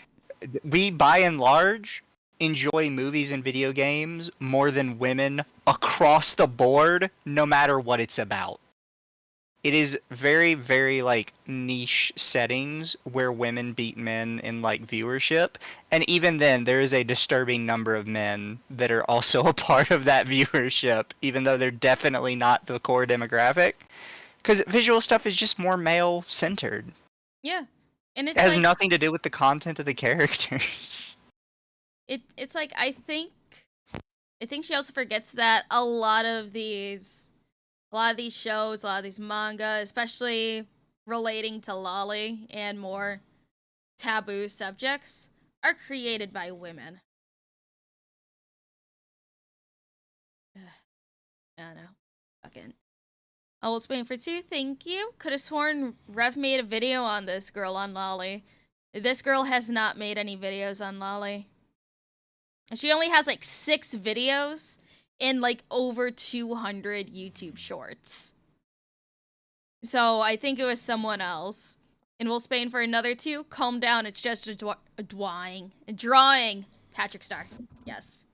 We, by and large, enjoy movies and video games more than women across the board, no matter what it's about. It is very, very, like, niche settings where women beat men in, like, viewership. And even then, there is a disturbing number of men that are also a part of that viewership, even though they're definitely not the core demographic. Because visual stuff is just more male-centered. Yeah. And It it's has like nothing to do with the content of the characters. it's like I think she also forgets that a lot of these shows, a lot of these manga, especially relating to lolly and more taboo subjects, are created by women. I don't know. Fucking. I'll Spain for 2, thank you. Could have sworn Rev made a video on this girl on lolly. This girl has not made any videos on lolly. She only has like 6 videos and like over 200 YouTube shorts. So I think it was someone else. And we'll Spain for another 2. Calm down, it's just a drawing. Patrick Star. Yes.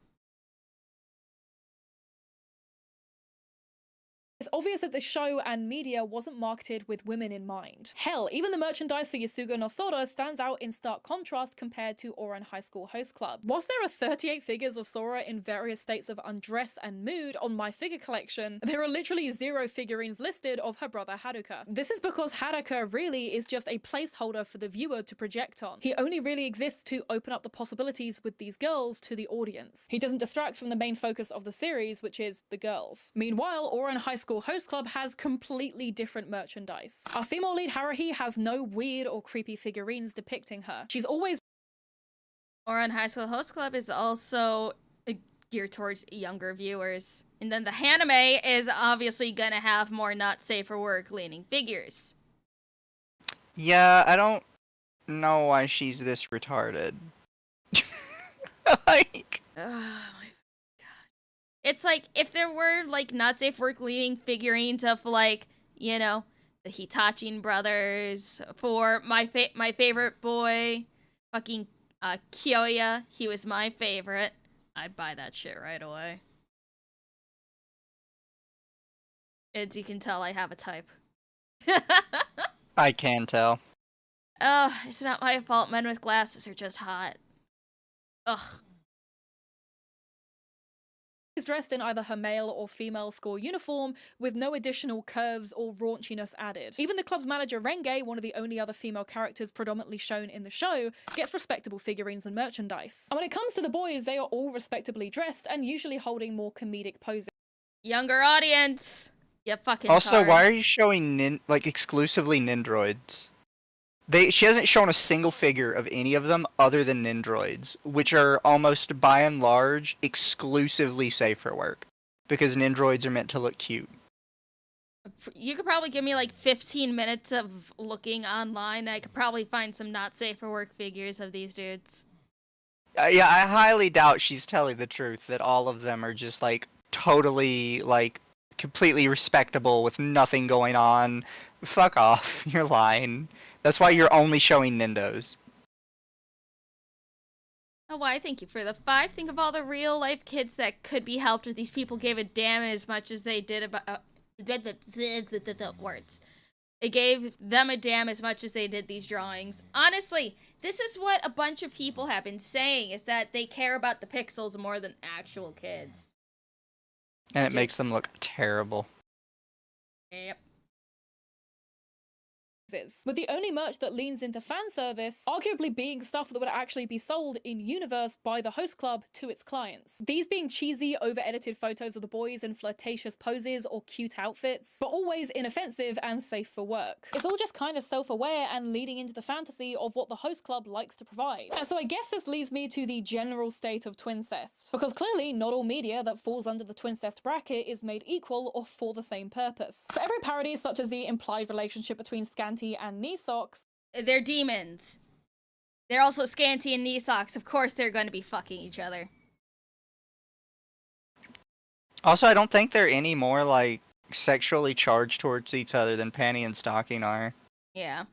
It's obvious that the show and media wasn't marketed with women in mind. Hell, even the merchandise for Yasuga no Sora stands out in stark contrast compared to Ouran High School Host Club. Whilst there are 38 figures of Sora in various states of undress and mood on my figure collection, there are literally 0 figurines listed of her brother Haruka. This is because Haruka really is just a placeholder for the viewer to project on. He only really exists to open up the possibilities with these girls to the audience. He doesn't distract from the main focus of the series, which is the girls. Meanwhile, Ouran High School Host Club has completely different merchandise. Our female lead Haruhi has no weird or creepy figurines depicting her. She's always Ouran High School Host Club is also geared towards younger viewers. And then the Haname is obviously gonna have more not safe for work leaning figures. Yeah, I don't know why she's this retarded. Like... Oh my god. It's like, if there were, like, not safe work leading figurines of, like, you know, the Hitachin brothers, for my favorite boy, fucking Kyoya, he was my favorite. I'd buy that shit right away. As you can tell, I have a type. I can tell. Oh, it's not my fault. Men with glasses are just hot. Ugh. is dressed in either her male or female school uniform, with no additional curves or raunchiness added. Even the club's manager Renge, one of the only other female characters predominantly shown in the show, gets respectable figurines and merchandise. And when it comes to the boys, they are all respectably dressed and usually holding more comedic poses. Younger audience! You fucking Also, tard. why are you showing exclusively Nindroids? She hasn't shown a single figure of any of them other than Nindroids, which are almost by and large exclusively safe for work, because Nindroids are meant to look cute. You could probably give me like 15 minutes of looking online, and I could probably find some not safe for work figures of these dudes. Yeah, I highly doubt she's telling the truth, that all of them are just like totally like completely respectable with nothing going on. Fuck off, you're lying. That's why you're only showing Nindos. Oh, why? Thank you for the 5. Think of all the real life kids that could be helped if these people gave a damn as much as they did about words. It gave them a damn as much as they did these drawings. Honestly, this is what a bunch of people have been saying, is that they care about the pixels more than actual kids. And it makes them look terrible. Yep. with the only merch that leans into fan service arguably being stuff that would actually be sold in universe by the host club to its clients. These being cheesy, over-edited photos of the boys in flirtatious poses or cute outfits, but always inoffensive and safe for work. It's all just kind of self-aware and leading into the fantasy of what the host club likes to provide. And so I guess this leads me to the general state of twincest, because clearly not all media that falls under the twincest bracket is made equal or for the same purpose. For every parody, such as the implied relationship between Scanty and knee socks, They're demons. They're also Scanty and knee socks. Of course they're going to be fucking each other. Also, I don't think they're any more, like, sexually charged towards each other than Panty and Stocking are. Yeah.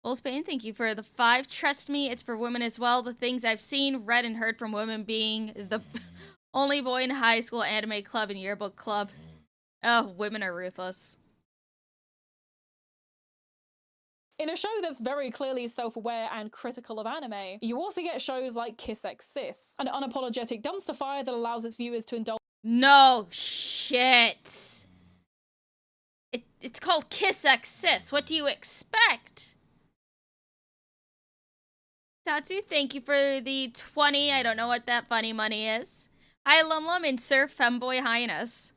Wolfsbane, thank you for the 5. Trust me, it's for women as well. The things I've seen, read, and heard from women being the only boy in high school anime club and yearbook club. Oh, women are ruthless. in a show that's very clearly self-aware and critical of anime, you also get shows like Kiss X Sis, an unapologetic dumpster fire that allows its viewers to indulge. No shit. It's called Kiss X Sis. What do you expect? Tatsu, thank you for the 20. I don't know what that funny money is. Hi, Lum Lum and Sir Femboy Highness.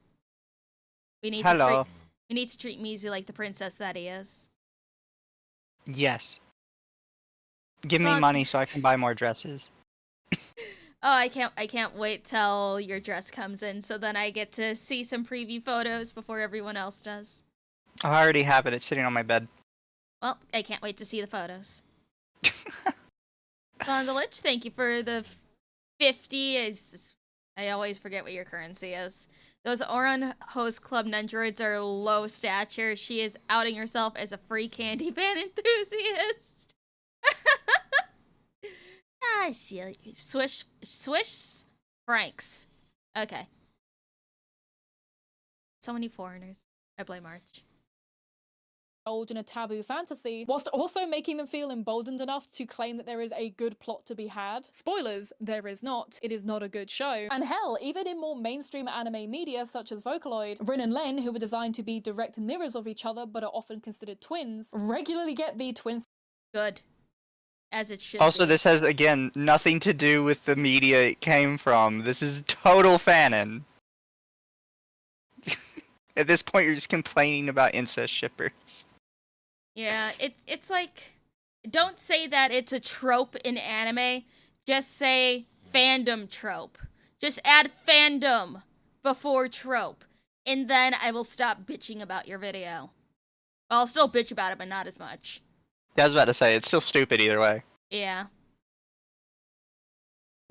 We need Hello. we need to treat Mizu like the princess that he is. Yes. Give me money so I can buy more dresses. Oh, I can't wait till your dress comes in, so then I get to see some preview photos before everyone else does. I already have it. It's sitting on my bed. Well, I can't wait to see the photos. Lich, thank you for the 50. I always forget what your currency is. Those Oran Host Club Nundroids are low stature. She is outing herself as a free candy fan enthusiast. Ah, silly. Swish Franks. Okay. So many foreigners. I blame Arch. In a taboo fantasy, whilst also making them feel emboldened enough to claim that there is a good plot to be had. Spoilers, there is not. It is not a good show. And hell, even in more mainstream anime media such as Vocaloid, Rin and Len, who were designed to be direct mirrors of each other but are often considered twins, regularly get the twins. Good. As it should Also, be. this has, again, nothing to do with the media it came from. This is total fanon. At this point, you're just complaining about incest shippers. Yeah, it's like, don't say that it's a trope in anime. Just say fandom trope. Just add fandom before trope. And then I will stop bitching about your video. I'll still bitch about it, but not as much. Yeah, I was about to say, it's still stupid either way. Yeah.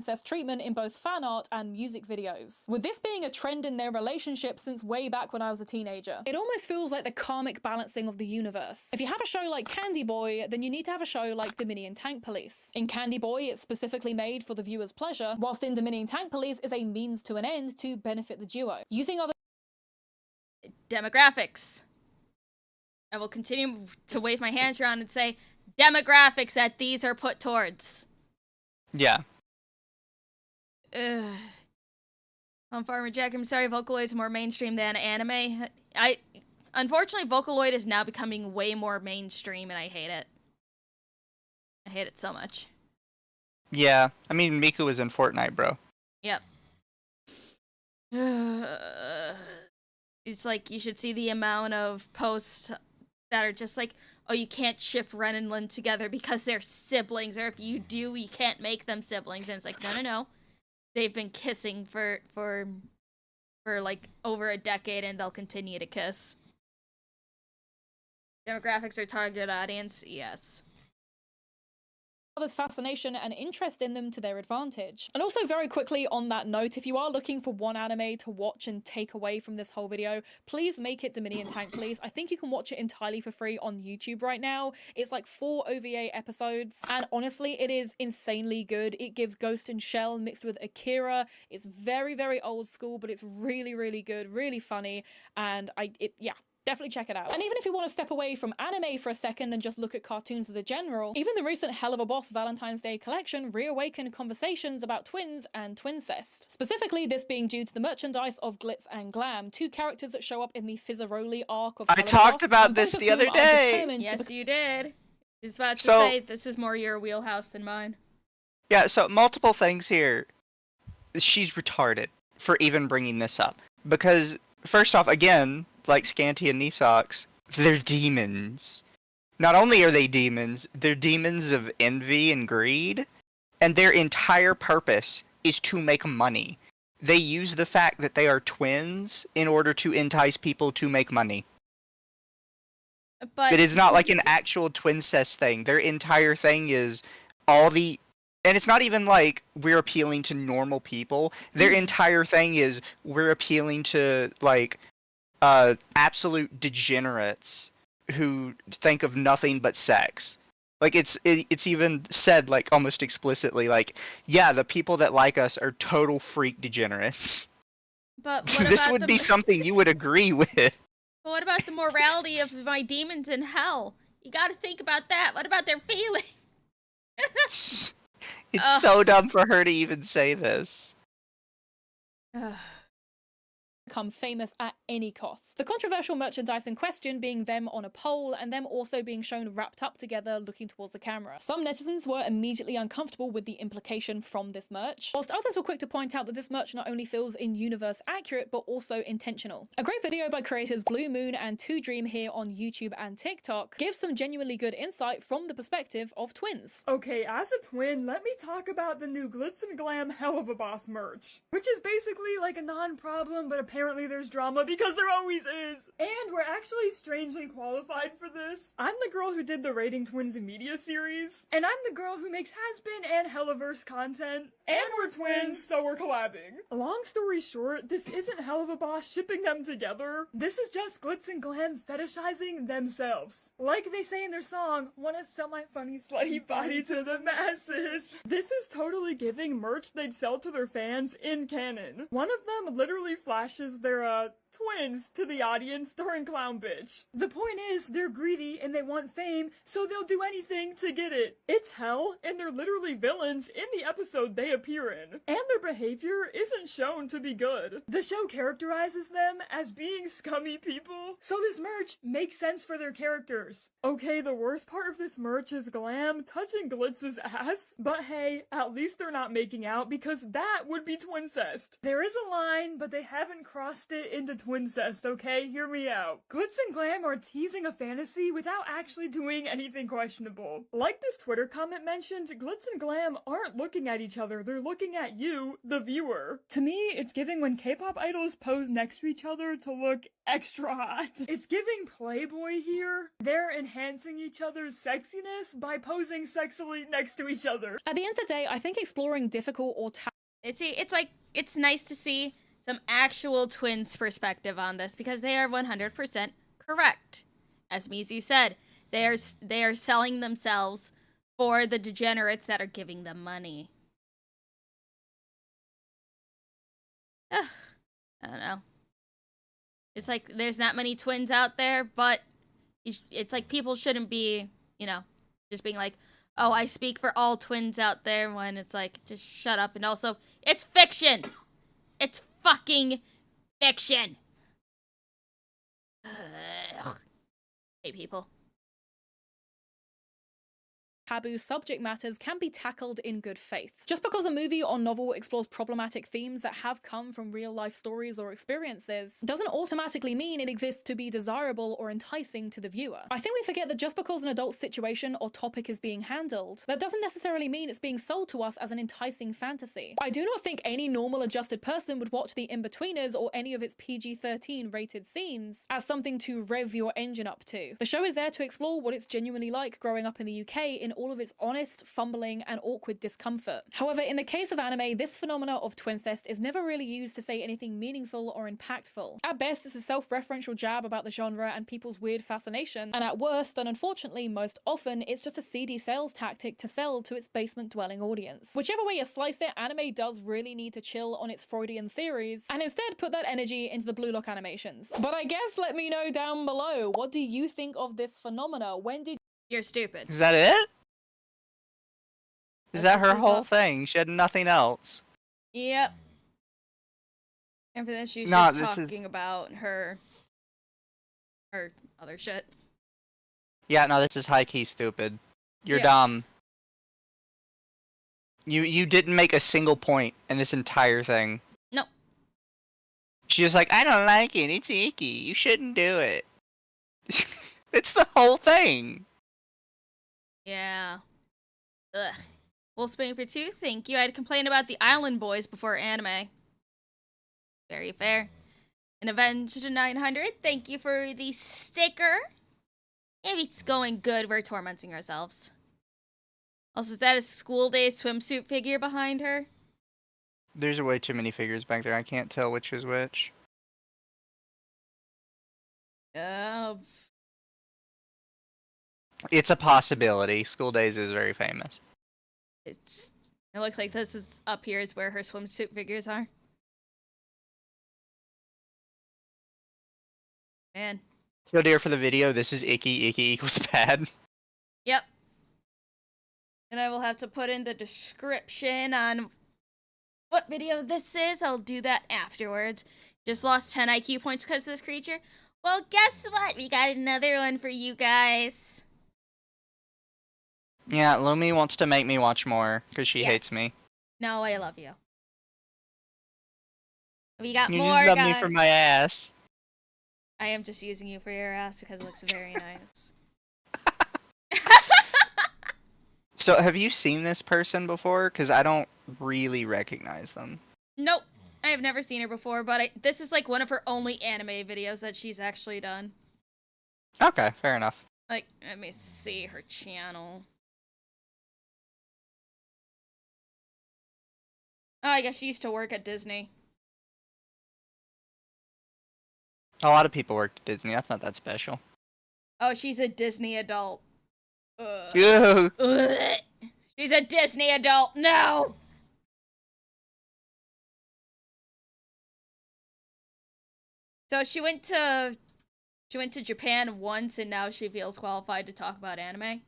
Incest treatment in both fan art and music videos, with this being a trend in their relationship since way back when I was a teenager. It almost feels like the karmic balancing of the universe. If you have a show like Candy Boy, then you need to have a show like Dominion Tank Police. In Candy Boy, it's specifically made for the viewer's pleasure, whilst in Dominion Tank Police is a means to an end to benefit the duo. Using other Demographics. I will continue to wave my hands around and say demographics that these are put towards. Yeah. On Farmer Jack, I'm sorry, Vocaloid is more mainstream than anime. Unfortunately, Vocaloid is now becoming way more mainstream, and I hate it. I hate it so much. Yeah. I mean, Miku was in Fortnite, bro. Yep. It's like, you should see the amount of posts that are just like, oh, you can't ship Ren and Lin together because they're siblings, or if you do, you can't make them siblings. And it's like, no. They've been kissing for like over a decade, and they'll continue to kiss. Demographics are targeted audience, yes. others' fascination and interest in them to their advantage. And also very quickly on that note, if you are looking for one anime to watch and take away from this whole video, please make it Dominion Tank Police. I think you can watch it entirely for free on YouTube right now. It's like 4 OVA episodes, and honestly, it is insanely good. It gives Ghost and Shell mixed with Akira. It's very, very old school, but it's really, really good, really funny, and yeah. Definitely check it out. And even if you want to step away from anime for a second and just look at cartoons as a general, even the recent Hell of a Boss Valentine's Day collection reawakened conversations about twins and twincest. Specifically, this being due to the merchandise of Glitz and Glam, two characters that show up in the Fizzaroli arc of Hell of a talked Boss, about and this both of the other whom are day. determined to Yes, you did. I was about to So- say, this is more your wheelhouse than mine. Yeah, so multiple things here. She's retarded for even bringing this up. Because, first off, again, like Scanty and Nisox, they're demons. Not only are they demons, they're demons of envy and greed, and their entire purpose is to make money. They use the fact that they are twins in order to entice people to make money. But It is not like an actual twincest thing. Their entire thing is and it's not even like we're appealing to normal people. Their entire thing is we're appealing to like absolute degenerates who think of nothing but sex. Like it's even said like almost explicitly like, yeah, the people that like us are total freak degenerates. But what This about would the, be something you would agree with. but what about the morality of my demons in hell? You gotta think about that. What about their feelings? It's so dumb for her to even say this. become famous at any cost. The controversial merchandise in question being them on a pole and them also being shown wrapped up together looking towards the camera. Some netizens were immediately uncomfortable with the implication from this merch, whilst others were quick to point out that this merch not only feels in-universe accurate but also intentional. A great video by creators Blue Moon and 2Dream here on YouTube and TikTok gives some genuinely good insight from the perspective of twins. Okay, as a twin, let me talk about the new Glitz and Glam Hell of a Boss merch, which is basically like a non-problem, but apparently there's drama because there always is. And we're actually strangely qualified for this. I'm the girl who did the Rating Twins in Media series, and I'm the girl who makes Has-Been and Hellaverse content, and we're twins, so we're collabing. Long story short, this isn't Hell of a Boss shipping them together. This is just Glitz and Glam fetishizing themselves. Like they say in their song, wanna sell my funny slutty body to the masses. This is totally giving merch they'd sell to their fans in canon. One of them literally flashes their, twins to the audience during Clown Bitch. The point is, they're greedy and they want fame, so they'll do anything to get it. It's hell, and they're literally villains in the episode they appear in. And their behavior isn't shown to be good. The show characterizes them as being scummy people, so this merch makes sense for their characters. Okay, the worst part of this merch is Glam touching Glitz's ass, but hey, at least they're not making out because that would be twincest. There is a line, but they haven't crossed it into twincest, okay? Hear me out. Glitz and Glam are teasing a fantasy without actually doing anything questionable. Like this Twitter comment mentioned, Glitz and Glam aren't looking at each other, they're looking at you, the viewer. To me, it's giving when K-pop idols pose next to each other to look extra hot. It's giving Playboy here. They're enhancing each other's sexiness by posing sexily next to each other. At the end of the day, I think exploring difficult or It's nice to see some actual twins' perspective on this because they are 100% correct. As Mizu said, they are selling themselves for the degenerates that are giving them money. I don't know. It's like there's not many twins out there, but it's like people shouldn't be, just being like, oh, I speak for all twins out there, when it's like, just shut up. And also, it's fiction! It's fucking fiction! Ugh. Hey, people. taboo subject matters can be tackled in good faith. Just because a movie or novel explores problematic themes that have come from real life stories or experiences doesn't automatically mean it exists to be desirable or enticing to the viewer. I think we forget that just because an adult situation or topic is being handled, that doesn't necessarily mean it's being sold to us as an enticing fantasy. I do not think any normal adjusted person would watch The In-Betweeners or any of its PG-13 rated scenes as something to rev your engine up to. The show is there to explore what it's genuinely like growing up in the UK in all of its honest, fumbling, and awkward discomfort. However, in the case of anime, this phenomena of twincest is never really used to say anything meaningful or impactful. At best, it's a self-referential jab about the genre and people's weird fascination, and at worst, and unfortunately most often, it's just a seedy sales tactic to sell to its basement-dwelling audience. Whichever way you slice it, anime does really need to chill on its Freudian theories, and instead put that energy into the Blue Lock animations. But I guess let me know down below, what do you think of this phenomena? When did You're stupid. Is that it? Is that her what we whole thought. thing? She had nothing else. Yep. And for this, she's Nah, just this is- talking about her other shit. Yeah, no, this is high-key stupid. You're Yes. dumb. You didn't make a single point in this entire thing. Nope. She's like, I don't like it. It's icky. You shouldn't do it. It's the whole thing. Yeah. Ugh. Full Spain for 2, thank you. I had complained about the Island Boys before anime. Very fair. And Avenged 900, thank you for the sticker. If it's going good, we're tormenting ourselves. Also, is that a school day swimsuit figure behind her? There's way too many figures back there. I can't tell which is which. It's a possibility. School Days is very famous. It looks like this is up here is where her swimsuit figures are. Man. So dear for the video, this is icky equals bad. Yep. And I will have to put in the description on what video this is. I'll do that afterwards. Just lost 10 IQ points because of this creature. Well, guess what? We got another one for you guys. Yeah, Lumi wants to make me watch more because she Yes. hates me. No, I love you. We got You more, just love guys. me for my ass. I am just using you for your ass because it looks very nice. So, have you seen this person before? Because I don't really recognize them. Nope. I have never seen her before, but this is like one of her only anime videos that she's actually done. Okay, fair enough. Like, let me see her channel. Oh, I guess she used to work at Disney. A lot of people worked at Disney. That's not that special. Oh, she's a Disney adult. Ugh. Ugh. Ugh. She's a Disney adult. No. So she went to Japan once, and now she feels qualified to talk about anime.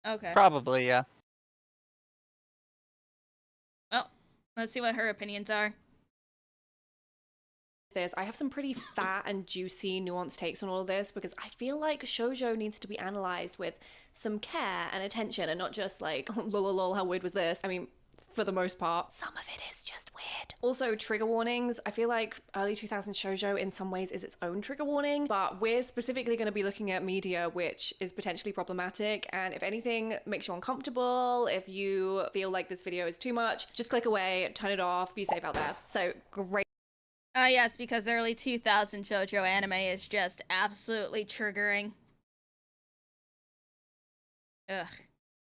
Okay. Probably, yeah. Well, let's see what her opinions are. This, I have some pretty fat and juicy nuanced takes on all of this because I feel like shoujo needs to be analyzed with some care and attention and not just like lol lol how weird was this. I mean, for the most part, some of it is just weird. Also, trigger warnings. I feel like early 2000s shoujo in some ways is its own trigger warning, but we're specifically going to be looking at media which is potentially problematic, and if anything makes you uncomfortable, if you feel like this video is too much, just click away, turn it off, be safe out there. So great. Yes, because early 2000 shoujo anime is just absolutely triggering. Ugh.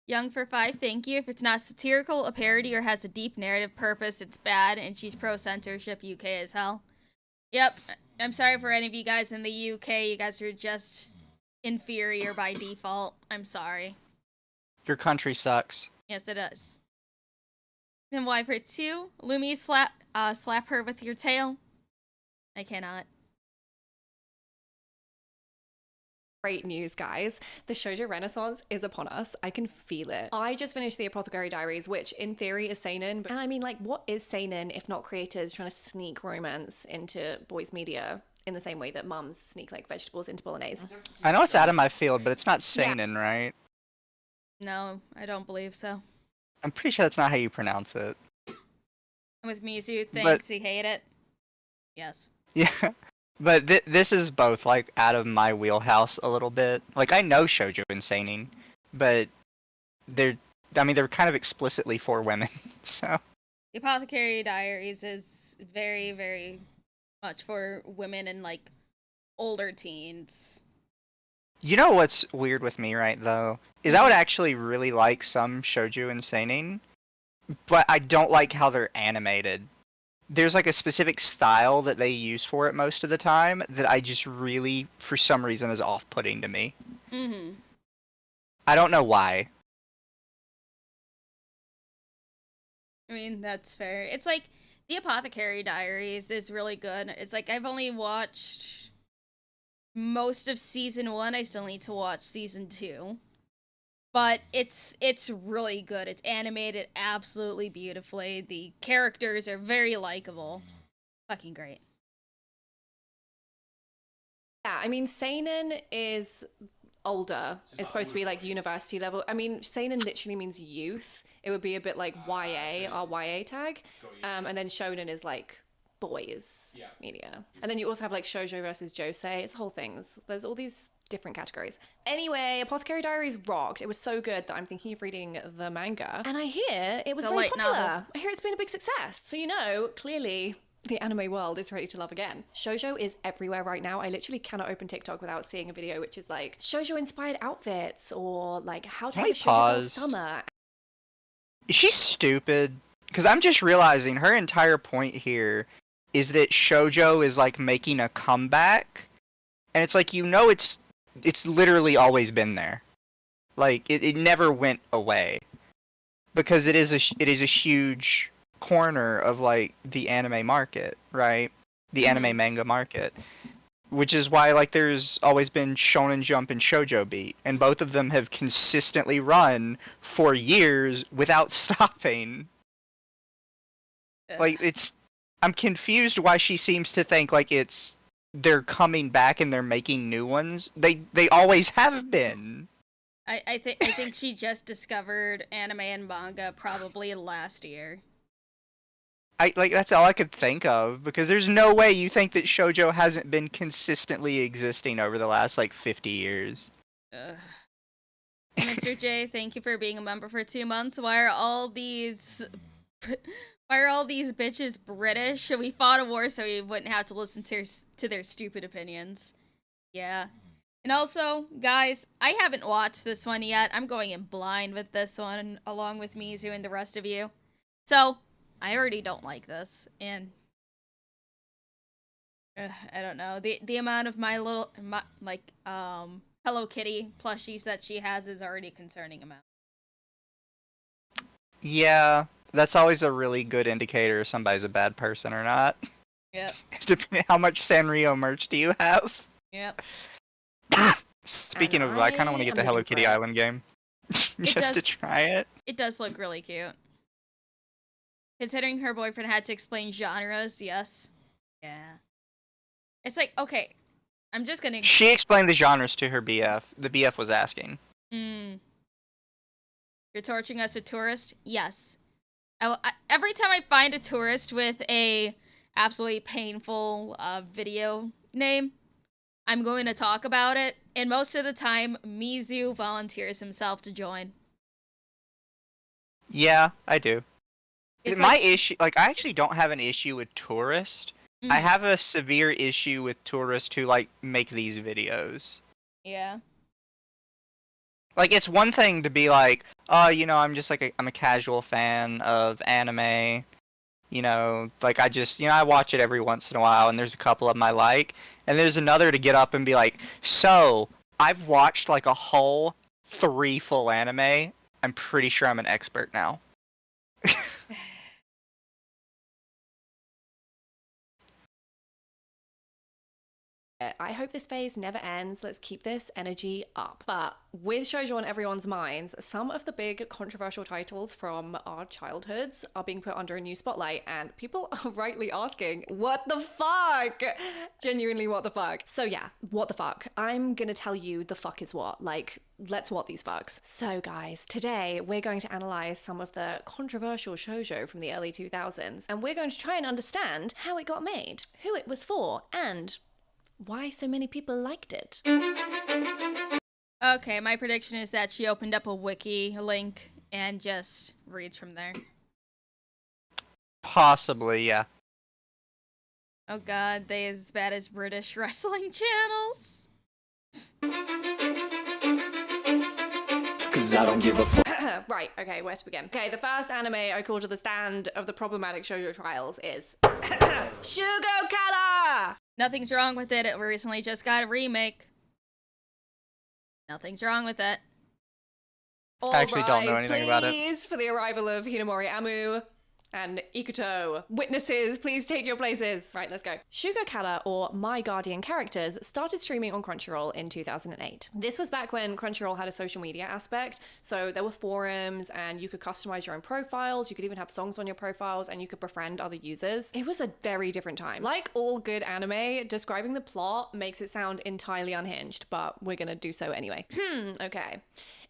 Young for 5, thank you. If it's not satirical, a parody, or has a deep narrative purpose, it's bad, and she's pro-censorship UK as hell. Yep, I'm sorry for any of you guys in the UK. You guys are just inferior by default. I'm sorry. Your country sucks. Yes, it does. And why for 2? Lumi, slap her with your tail. I cannot. Great news, guys. The shoujo renaissance is upon us. I can feel it. I just finished The Apothecary Diaries, which in theory is seinen, and I mean, like, what is seinen if not creators trying to sneak romance into boys' media in the same way that mums sneak, like, vegetables into bolognese? I know it's out of my field, but it's not seinen, right? No, I don't believe so. I'm pretty sure that's not how you pronounce it. With Mizu, But- thanks, he hate it. Yes. Yeah. But this is both, like, out of my wheelhouse a little bit. Like, I know shoujo and seinen, but they're kind of explicitly for women, so... The Apothecary Diaries is very, very much for women and, like, older teens. You know what's weird with me, right, though? Is I would actually really like some shoujo and seinen, but I don't like how they're animated. There's like a specific style that they use for it most of the time that I just really, for some reason, is off-putting to me. Mm-hmm. I don't know why. I mean, that's fair. It's like the Apothecary Diaries is really good. It's like I've only watched most of season 1. I still need to watch season 2. But it's really good. It's animated absolutely beautifully. The characters are very likable. Fucking great. Yeah, I mean, seinen is older. It's supposed to be like university level. I mean, seinen literally means youth. It would be a bit like YA, our YA tag. And then shonen is like boys media. And then you also have like shoujo versus josei. It's whole things. There's all these different categories. Anyway, Apothecary Diaries rocked. It was so good that I'm thinking of reading the manga. And I hear it was The very light popular. novel. I hear it's been a big success. So you know, clearly the anime world is ready to love again. Shoujo is everywhere right now. I literally cannot open TikTok without seeing a video which is like shoujo inspired outfits or like how to have a shoujo girl summer. Is she stupid? Because I'm just realizing her entire point here is that shoujo is like making a comeback, and it's like, you know, it's literally always been there. Like it never went away because it is a huge corner of like the anime market, right? The anime manga market. Which is why like there's always been Shonen Jump and Shoujo Beat, and both of them have consistently run for years without stopping. Like I'm confused why she seems to think like they're coming back and they're making new ones. They always have been. I think she just discovered anime and manga probably last year. That's all I could think of, because there's no way you think that shoujo hasn't been consistently existing over the last like 50 years. Mr. J, thank you for being a member for 2 months. Why are all these bitches British? We fought a war so we wouldn't have to listen to their stupid opinions. Yeah. And also, guys, I haven't watched this one yet. I'm going in blind with this one, along with Mizu and the rest of you. So, I already don't like this, and I don't know. The amount of Hello Kitty plushies that she has is already a concerning amount. Yeah, that's always a really good indicator if somebody's a bad person or not. Yep. Depending how much Sanrio merch do you have? Yep. Speaking of, I kind of want to get the Hello Kitty Island game. Just to try it. It does look really cute. Considering her boyfriend had to explain genres, yes. Yeah. It's like, okay, I'm just gonna... She explained the genres to her BF. The BF was asking. You're torching us a tourist? Yes. Every time I find a tourist with a absolutely painful video name, I'm going to talk about it, and most of the time, Mizu volunteers himself to join. Yeah, I do. It's My issue, like, I actually don't have an issue with tourists. I have a severe issue with tourists who, like, make these videos. Yeah. Like, it's one thing to be like, oh, you know, I'm just like, I'm a casual fan of anime. You know, like, I watch it every once in a while, and there's a couple of them I like. And there's another to get up and be like, so, I've watched, like, a whole 3 full anime. I'm pretty sure I'm an expert now. I hope this phase never ends. Let's keep this energy up. But with shoujo on everyone's minds, some of the big controversial titles from our childhoods are being put under a new spotlight, and people are rightly asking, what the fuck? Genuinely, what the fuck? So yeah, what the fuck? I'm gonna tell you the fuck is what. Like, let's what these fucks. So guys, today we're going to analyze some of the controversial shoujo from the early 2000s, and we're going to try and understand how it got made, who it was for, and why so many people liked it. Okay, my prediction is that she opened up a wiki link and just reads from there. Possibly, yeah. Oh god, they as bad as British wrestling channels? cause I don't give a fuck. Right, okay, where to begin? Okay, the first anime I call to the stand of the problematic shoujo trials is Shugo Kara! Nothing's wrong with it. It recently just got a remake. Nothing's wrong with it. I actually don't know anything about it. Please, for the arrival of Hinamori Amu and Ikuto. Witnesses, please take your places. Right, let's go. Shugo Kara, or My Guardian Characters, started streaming on Crunchyroll in 2008. This was back when Crunchyroll had a social media aspect, so there were forums and you could customize your own profiles, you could even have songs on your profiles, and you could befriend other users. It was a very different time. Like all good anime, describing the plot makes it sound entirely unhinged, but we're gonna do so anyway. Okay.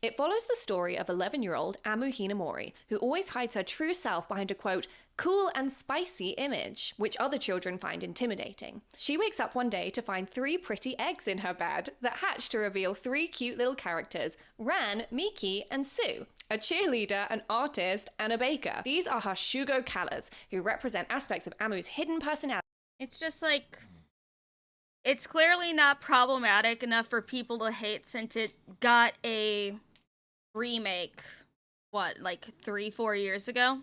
It follows the story of 11-year-old Amu Hinamori, who always hides her true self behind a, quote, cool and spicy image, which other children find intimidating. She wakes up one day to find 3 pretty eggs in her bed that hatch to reveal 3 cute little characters, Ran, Miki, and Sue, a cheerleader, an artist, and a baker. These are her Shugo Kalas, who represent aspects of Amu's hidden personality. It's just like, it's clearly not problematic enough for people to hate since it got a remake, what, like 3-4 years ago?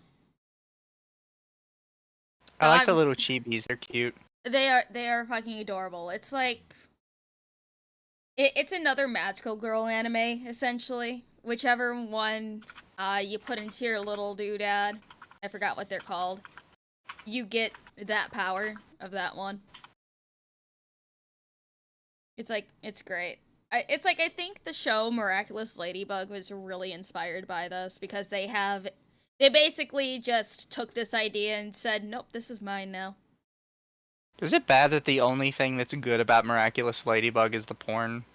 I like the little chibis, they're cute. They are fucking adorable. It's like, it's another magical girl anime, essentially. Whichever one you put into your little doodad, I forgot what they're called, you get that power of that one. It's like, it's great. It's like, I think the show Miraculous Ladybug was really inspired by this, because they basically just took this idea and said, nope, this is mine now. Is it bad that the only thing that's good about Miraculous Ladybug is the porn?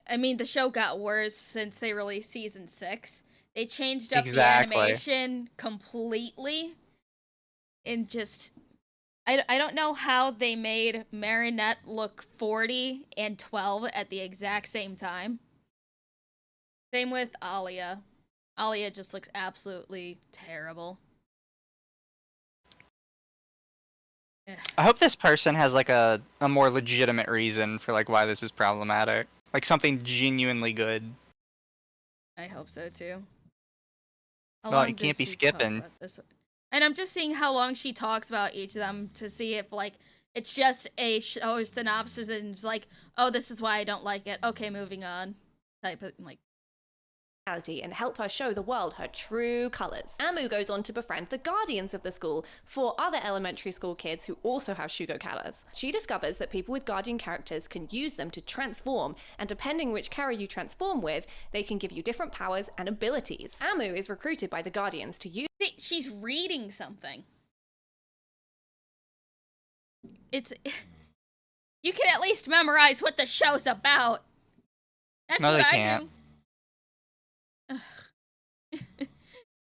I mean, the show got worse since they released season 6. They changed up the animation completely, and just, I don't know how they made Marinette look 40 and 12 at the exact same time. Same with Alia. Alia just looks absolutely terrible. I hope this person has like a more legitimate reason for like why this is problematic. Like something genuinely good. I hope so too. Well, you can't be skipping. And I'm just seeing how long she talks about each of them to see if, like, it's just a show synopsis and it's like, oh, this is why I don't like it. Okay, moving on. Type of, like, and help her show the world her true colors. Amu goes on to befriend the guardians of the school, 4 other elementary school kids who also have Shugo Kalas. She discovers that people with guardian characters can use them to transform, and depending which Kara you transform with, they can give you different powers and abilities. Amu is recruited by the guardians to use— she's reading something. It's— you can at least memorize what the show's about. That's no, what they I can't. do.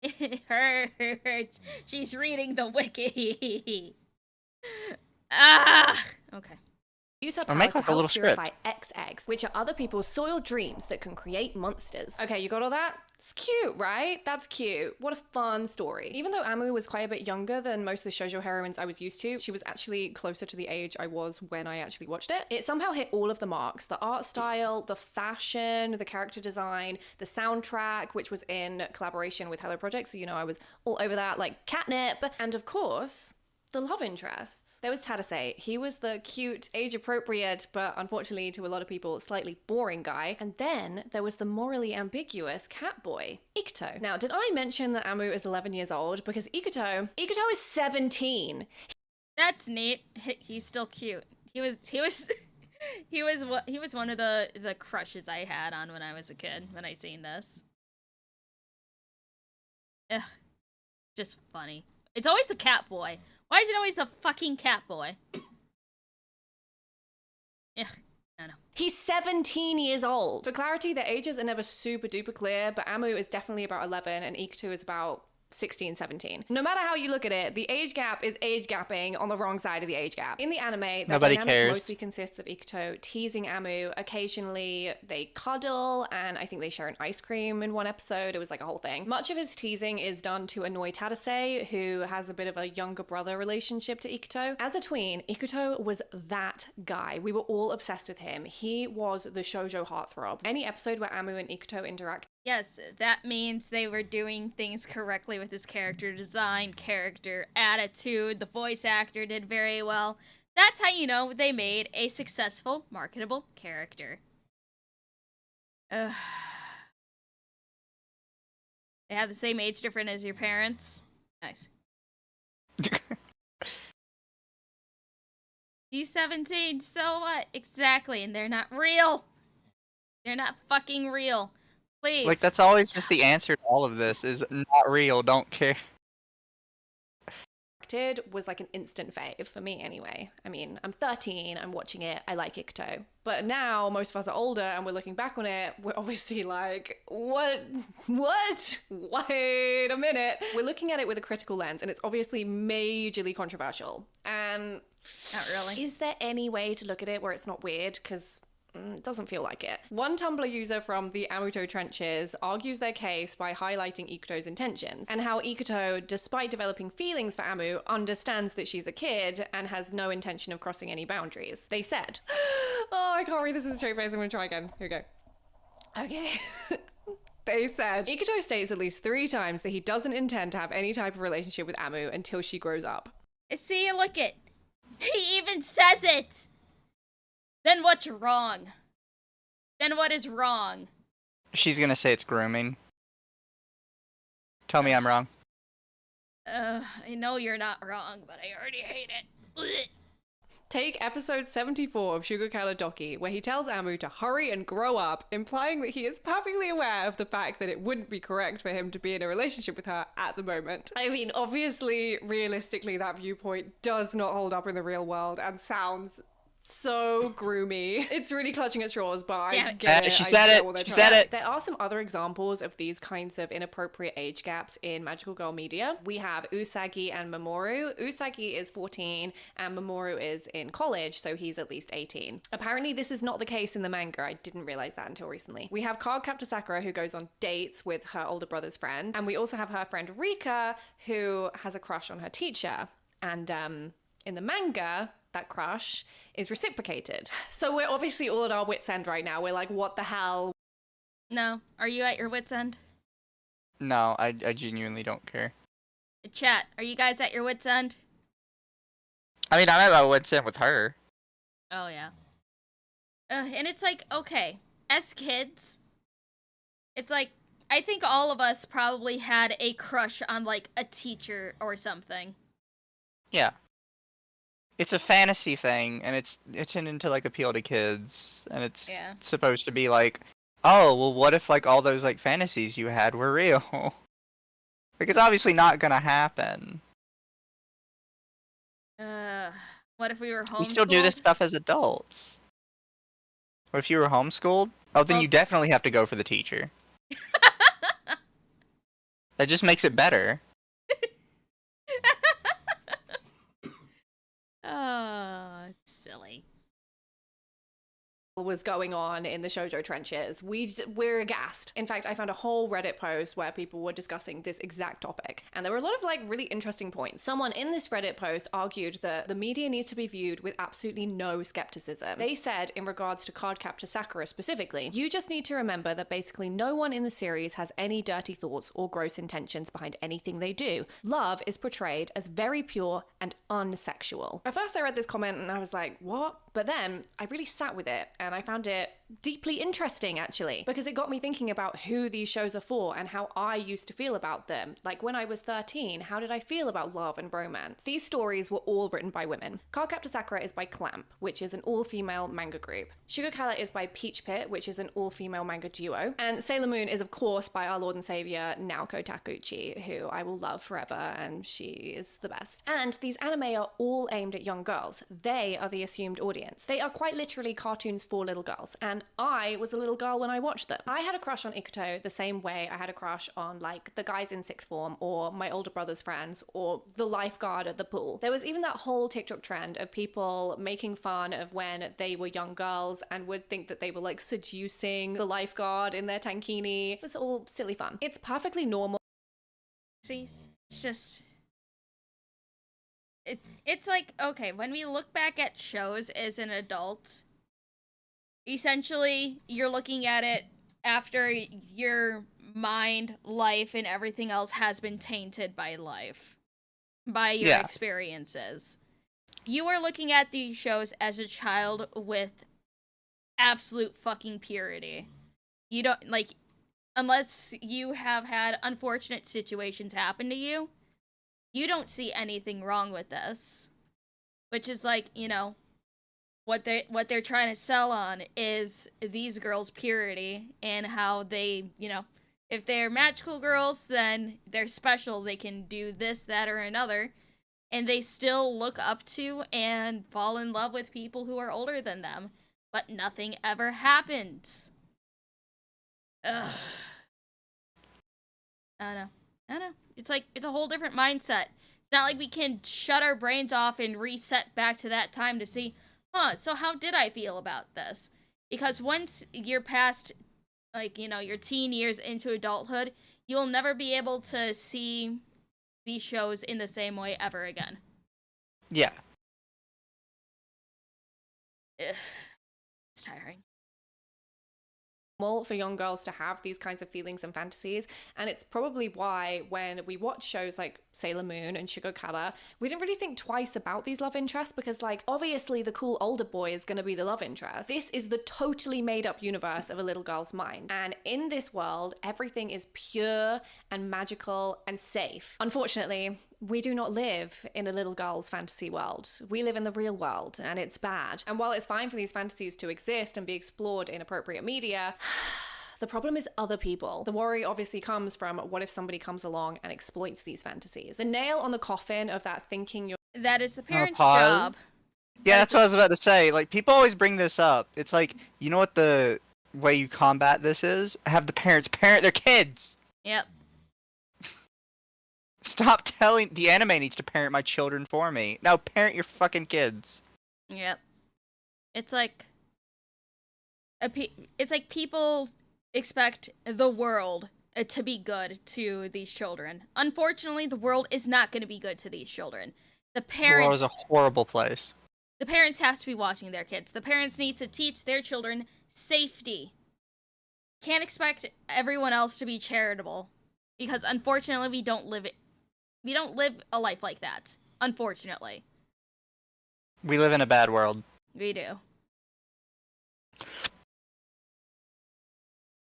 It hurts. She's reading the wiki. Okay. Use her Or powers make to like a help little purify script. X-eggs, which are other people's soiled dreams that can create monsters. Okay, you got all that? It's cute, right? That's cute. What a fun story. Even though Amu was quite a bit younger than most of the shoujo heroines I was used to, she was actually closer to the age I was when I actually watched it. It somehow hit all of the marks. The art style, the fashion, the character design, the soundtrack, which was in collaboration with Hello Project, so you know I was all over that, like catnip, and of course, the love interests. There was Tadase. He was the cute, age-appropriate, but unfortunately to a lot of people, slightly boring guy. And then there was the morally ambiguous cat boy, Ikuto. Now, did I mention that Amu is 11 years old? Because Ikuto is 17. That's neat. He's still cute. He was one of the crushes I had on when I was a kid, when I seen this. Ugh. Just funny. It's always the cat boy. Why is it always the fucking cat boy? Ugh, I know. He's 17 years old. For clarity, the ages are never super duper clear, but Amu is definitely about 11 and Ikuto is about 16, 17. No matter how you look at it, the age gap is age gapping on the wrong side of the age gap. In the anime, the Nobody dynamic cares. mostly consists of Ikuto teasing Amu. Occasionally, they cuddle, and I think they share an ice cream in one episode. It was like a whole thing. Much of his teasing is done to annoy Tadase, who has a bit of a younger brother relationship to Ikuto. As a tween, Ikuto was that guy. We were all obsessed with him. He was the shoujo heartthrob. Any episode where Amu and Ikuto interact. Yes, that means they were doing things correctly with his character design, character, attitude. The voice actor did very well. That's how you know they made a successful, marketable character. Ugh. They have the same age difference as your parents. Nice. He's 17, so what? Exactly, and they're not real. They're not fucking real. Please. Like, that's always just the answer to all of this, is not real, don't care. Was like an instant fave for me anyway. I mean, I'm 13, I'm watching it, I like Ikuto. But now most of us are older and we're looking back on it, we're obviously like, what? Wait a minute. We're looking at it with a critical lens and it's obviously majorly controversial. And not really. Is there any way to look at it where it's not weird? Because it doesn't feel like it. One Tumblr user from the Amuto trenches argues their case by highlighting Ikuto's intentions and how Ikuto, despite developing feelings for Amu, understands that she's a kid and has no intention of crossing any boundaries. They said, oh, I can't read this with a straight face, I'm gonna try again. Here we go. Okay. They said, Ikuto states at least 3 times that he doesn't intend to have any type of relationship with Amu until she grows up. See, look it. He even says it! Then what's wrong? Then what is wrong? She's gonna say it's grooming. Tell me I'm wrong. I know you're not wrong, but I already hate it. Blech. Take episode 74 of Shugokala Doki, where he tells Amu to hurry and grow up, implying that he is perfectly aware of the fact that it wouldn't be correct for him to be in a relationship with her at the moment. I mean, obviously, realistically, that viewpoint does not hold up in the real world and sounds so groomy. It's really clutching at straws, but I get it. She said it. She said it. There are some other examples of these kinds of inappropriate age gaps in magical girl media. We have Usagi and Mamoru. Usagi is 14 and Mamoru is in college, so he's at least 18. Apparently this is not the case in the manga. I didn't realize that until recently. We have Cardcaptor Sakura, who goes on dates with her older brother's friend, and we also have her friend Rika, who has a crush on her teacher. And in the manga, that crush is reciprocated. So we're obviously all at our wits' end right now. We're like, what the hell? No. Are you at your wits' end? No, I genuinely don't care. Chat, are you guys at your wits' end? I mean, I'm at my wits' end with her. Oh, yeah. And it's like, okay, as kids, it's like, I think all of us probably had a crush on, like, a teacher or something. Yeah. It's a fantasy thing, and it's intended to, like, appeal to kids, and it's supposed to be like, oh, well, what if, like, all those, like, fantasies you had were real? Like, it's obviously not gonna happen. What if we were homeschooled? We still do this stuff as adults. What if you were homeschooled? Oh, then you definitely have to go for the teacher. That just makes it better. Oh, it's silly. Was going on in the shoujo trenches. We're aghast. In fact, I found a whole Reddit post where people were discussing this exact topic, and there were a lot of like really interesting points. Someone in this Reddit post argued that the media needs to be viewed with absolutely no skepticism. They said, in regards to Cardcaptor Sakura specifically, you just need to remember that basically no one in the series has any dirty thoughts or gross intentions behind anything they do. Love is portrayed as very pure and unsexual. At first I read this comment and I was like, what? But then I really sat with it and I found it deeply interesting, actually, because it got me thinking about who these shows are for and how I used to feel about them. Like when I was 13, how did I feel about love and romance? These stories were all written by women. Cardcaptor Sakura is by Clamp, which is an all-female manga group. Shugokala is by Peach Pit, which is an all-female manga duo. And Sailor Moon is, of course, by our Lord and Savior, Naoko Takeuchi, who I will love forever, and she is the best. And these anime are all aimed at young girls. They are the assumed audience. experience. They are quite literally cartoons for little girls, and I was a little girl when I watched them. I had a crush on Ikuto the same way I had a crush on like the guys in sixth form or my older brother's friends or the lifeguard at the pool. There was even that whole TikTok trend of people making fun of when they were young girls and would think that they were like seducing the lifeguard in their tankini. It was all silly fun. It's perfectly normal. See, it's just... It's like, okay, when we look back at shows as an adult, essentially, you're looking at it after your mind, life, and everything else has been tainted by life. By your experiences. You are looking at these shows as a child with absolute fucking purity. You don't, like, unless you have had unfortunate situations happen to you, you don't see anything wrong with this. Which is like, you know, what they're trying to sell on is these girls' purity and how they, you know, if they're magical girls, then they're special. They can do this, that, or another. And they still look up to and fall in love with people who are older than them. But nothing ever happens. Ugh. I don't know. It's like, it's a whole different mindset. It's not like we can shut our brains off and reset back to that time to see, so how did I feel about this? Because once you're past, like, you know, your teen years into adulthood, you'll never be able to see these shows in the same way ever again. Yeah. Ugh. It's tiring. For young girls to have these kinds of feelings and fantasies, and it's probably why when we watch shows like Sailor Moon and Shigokara, we didn't really think twice about these love interests because, like, obviously the cool older boy is going to be the love interest. This is the totally made up universe of a little girl's mind, and in this world everything is pure and magical and safe. Unfortunately, we do not live in a little girl's fantasy world. We live in the real world, and it's bad. And while it's fine for these fantasies to exist and be explored in appropriate media, the problem is other people. The worry obviously comes from what if somebody comes along and exploits these fantasies. The nail on the coffin of that thinking you're... That is the parents' pause. job. Yeah, that's what I was about to say. Like, people always bring this up. It's like, you know what the way you combat this is? Have the parents parent their kids! Yep. Stop telling the anime needs to parent my children for me. No, parent your fucking kids. Yep. It's like people expect the world to be good to these children. Unfortunately, the world is not going to be good to these children. The parents... The world is a horrible place. The parents have to be watching their kids. The parents need to teach their children safety. Can't expect everyone else to be charitable. Because unfortunately, we don't live a life like that. Unfortunately. We live in a bad world. We do.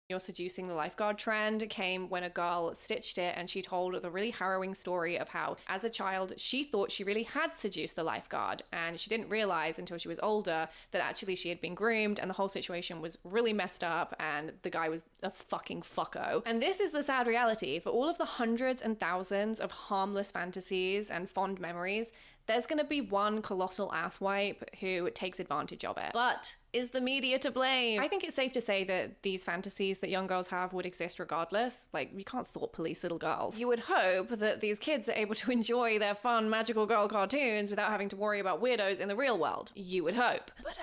You're seducing the lifeguard trend came when a girl stitched it and she told the really harrowing story of how, as a child, she thought she really had seduced the lifeguard, and she didn't realize until she was older that actually she had been groomed and the whole situation was really messed up and the guy was a fucking fucko. And this is the sad reality. For all of the hundreds and thousands of harmless fantasies and fond memories, there's gonna be one colossal asswipe who takes advantage of it. But is the media to blame? I think it's safe to say that these fantasies that young girls have would exist regardless. Like, you can't thought police little girls. You would hope that these kids are able to enjoy their fun magical girl cartoons without having to worry about weirdos in the real world. You would hope. But,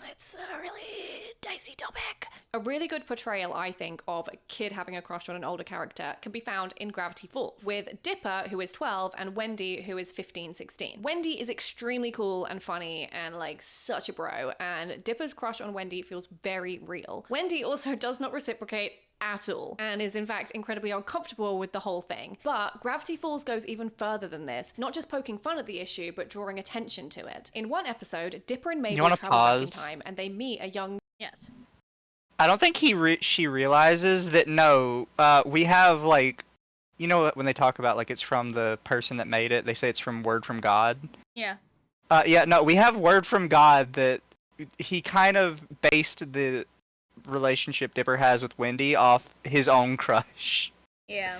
it's a really dicey topic. A really good portrayal, I think, of a kid having a crush on an older character can be found in Gravity Falls, with Dipper, who is 12, and Wendy, who is 15, 16. Wendy is extremely cool and funny and, like, such a bro, and Dipper's crush on Wendy feels very real. Wendy also does not reciprocate at all, and is in fact incredibly uncomfortable with the whole thing. But Gravity Falls goes even further than this, not just poking fun at the issue, but drawing attention to it. In one episode, Dipper and Mabel travel back in time, and they meet a young... Yes. I don't think she realizes that, no, we have, like, you know when they talk about, like, it's from the person that made it, they say it's from word from God? Yeah. Yeah, no, we have word from God that he kind of based the relationship Dipper has with Wendy off his own crush. Yeah.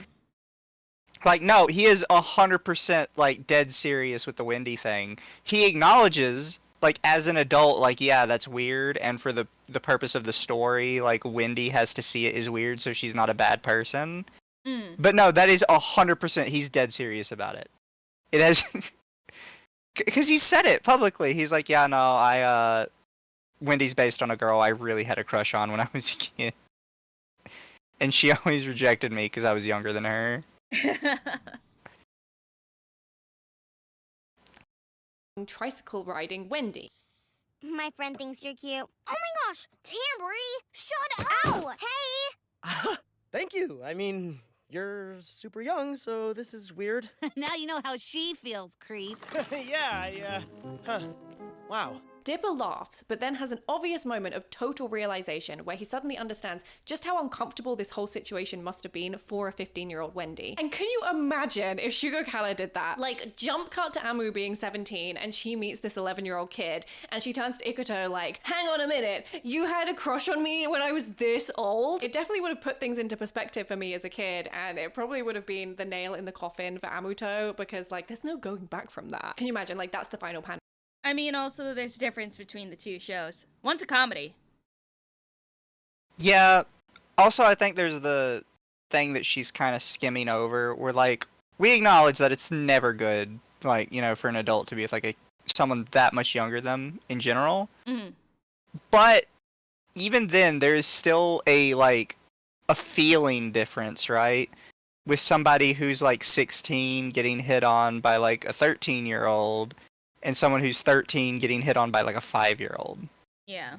Like, no, he is 100%, like, dead serious with the Wendy thing. He acknowledges like as an adult, like yeah, that's weird, and for the purpose of the story, like Wendy has to see it as weird, so she's not a bad person. Mm. But no, that is 100%. He's dead serious about it. It has, because he said it publicly. He's like, yeah, no, Wendy's based on a girl I really had a crush on when I was a kid, and she always rejected me because I was younger than her. Tricycle riding Wendy. My friend thinks you're cute. Oh my gosh, Tambry! Shut up! Hey! Thank you. I mean, you're super young, so this is weird. Now you know how she feels, creep. Yeah, wow. Dipper laughs, but then has an obvious moment of total realization where he suddenly understands just how uncomfortable this whole situation must have been for a 15-year-old Wendy. And can you imagine if Shugo Kala did that? Like, jump cut to Amu being 17 and she meets this 11-year-old kid and she turns to Ikuto like, hang on a minute, you had a crush on me when I was this old? It definitely would have put things into perspective for me as a kid, and it probably would have been the nail in the coffin for Amuto, because like, there's no going back from that. Can you imagine? Like, that's the final panel. I mean, also, there's a difference between the two shows. One's a comedy. Yeah. Also, I think there's the thing that she's kind of skimming over, where like we acknowledge that it's never good, like for an adult to be with like someone that much younger than them in general. Mm-hmm. But even then, there's still a feeling difference, right? With somebody who's like 16 getting hit on by like a 13-year-old. And someone who's 13 getting hit on by like a 5-year-old. Yeah.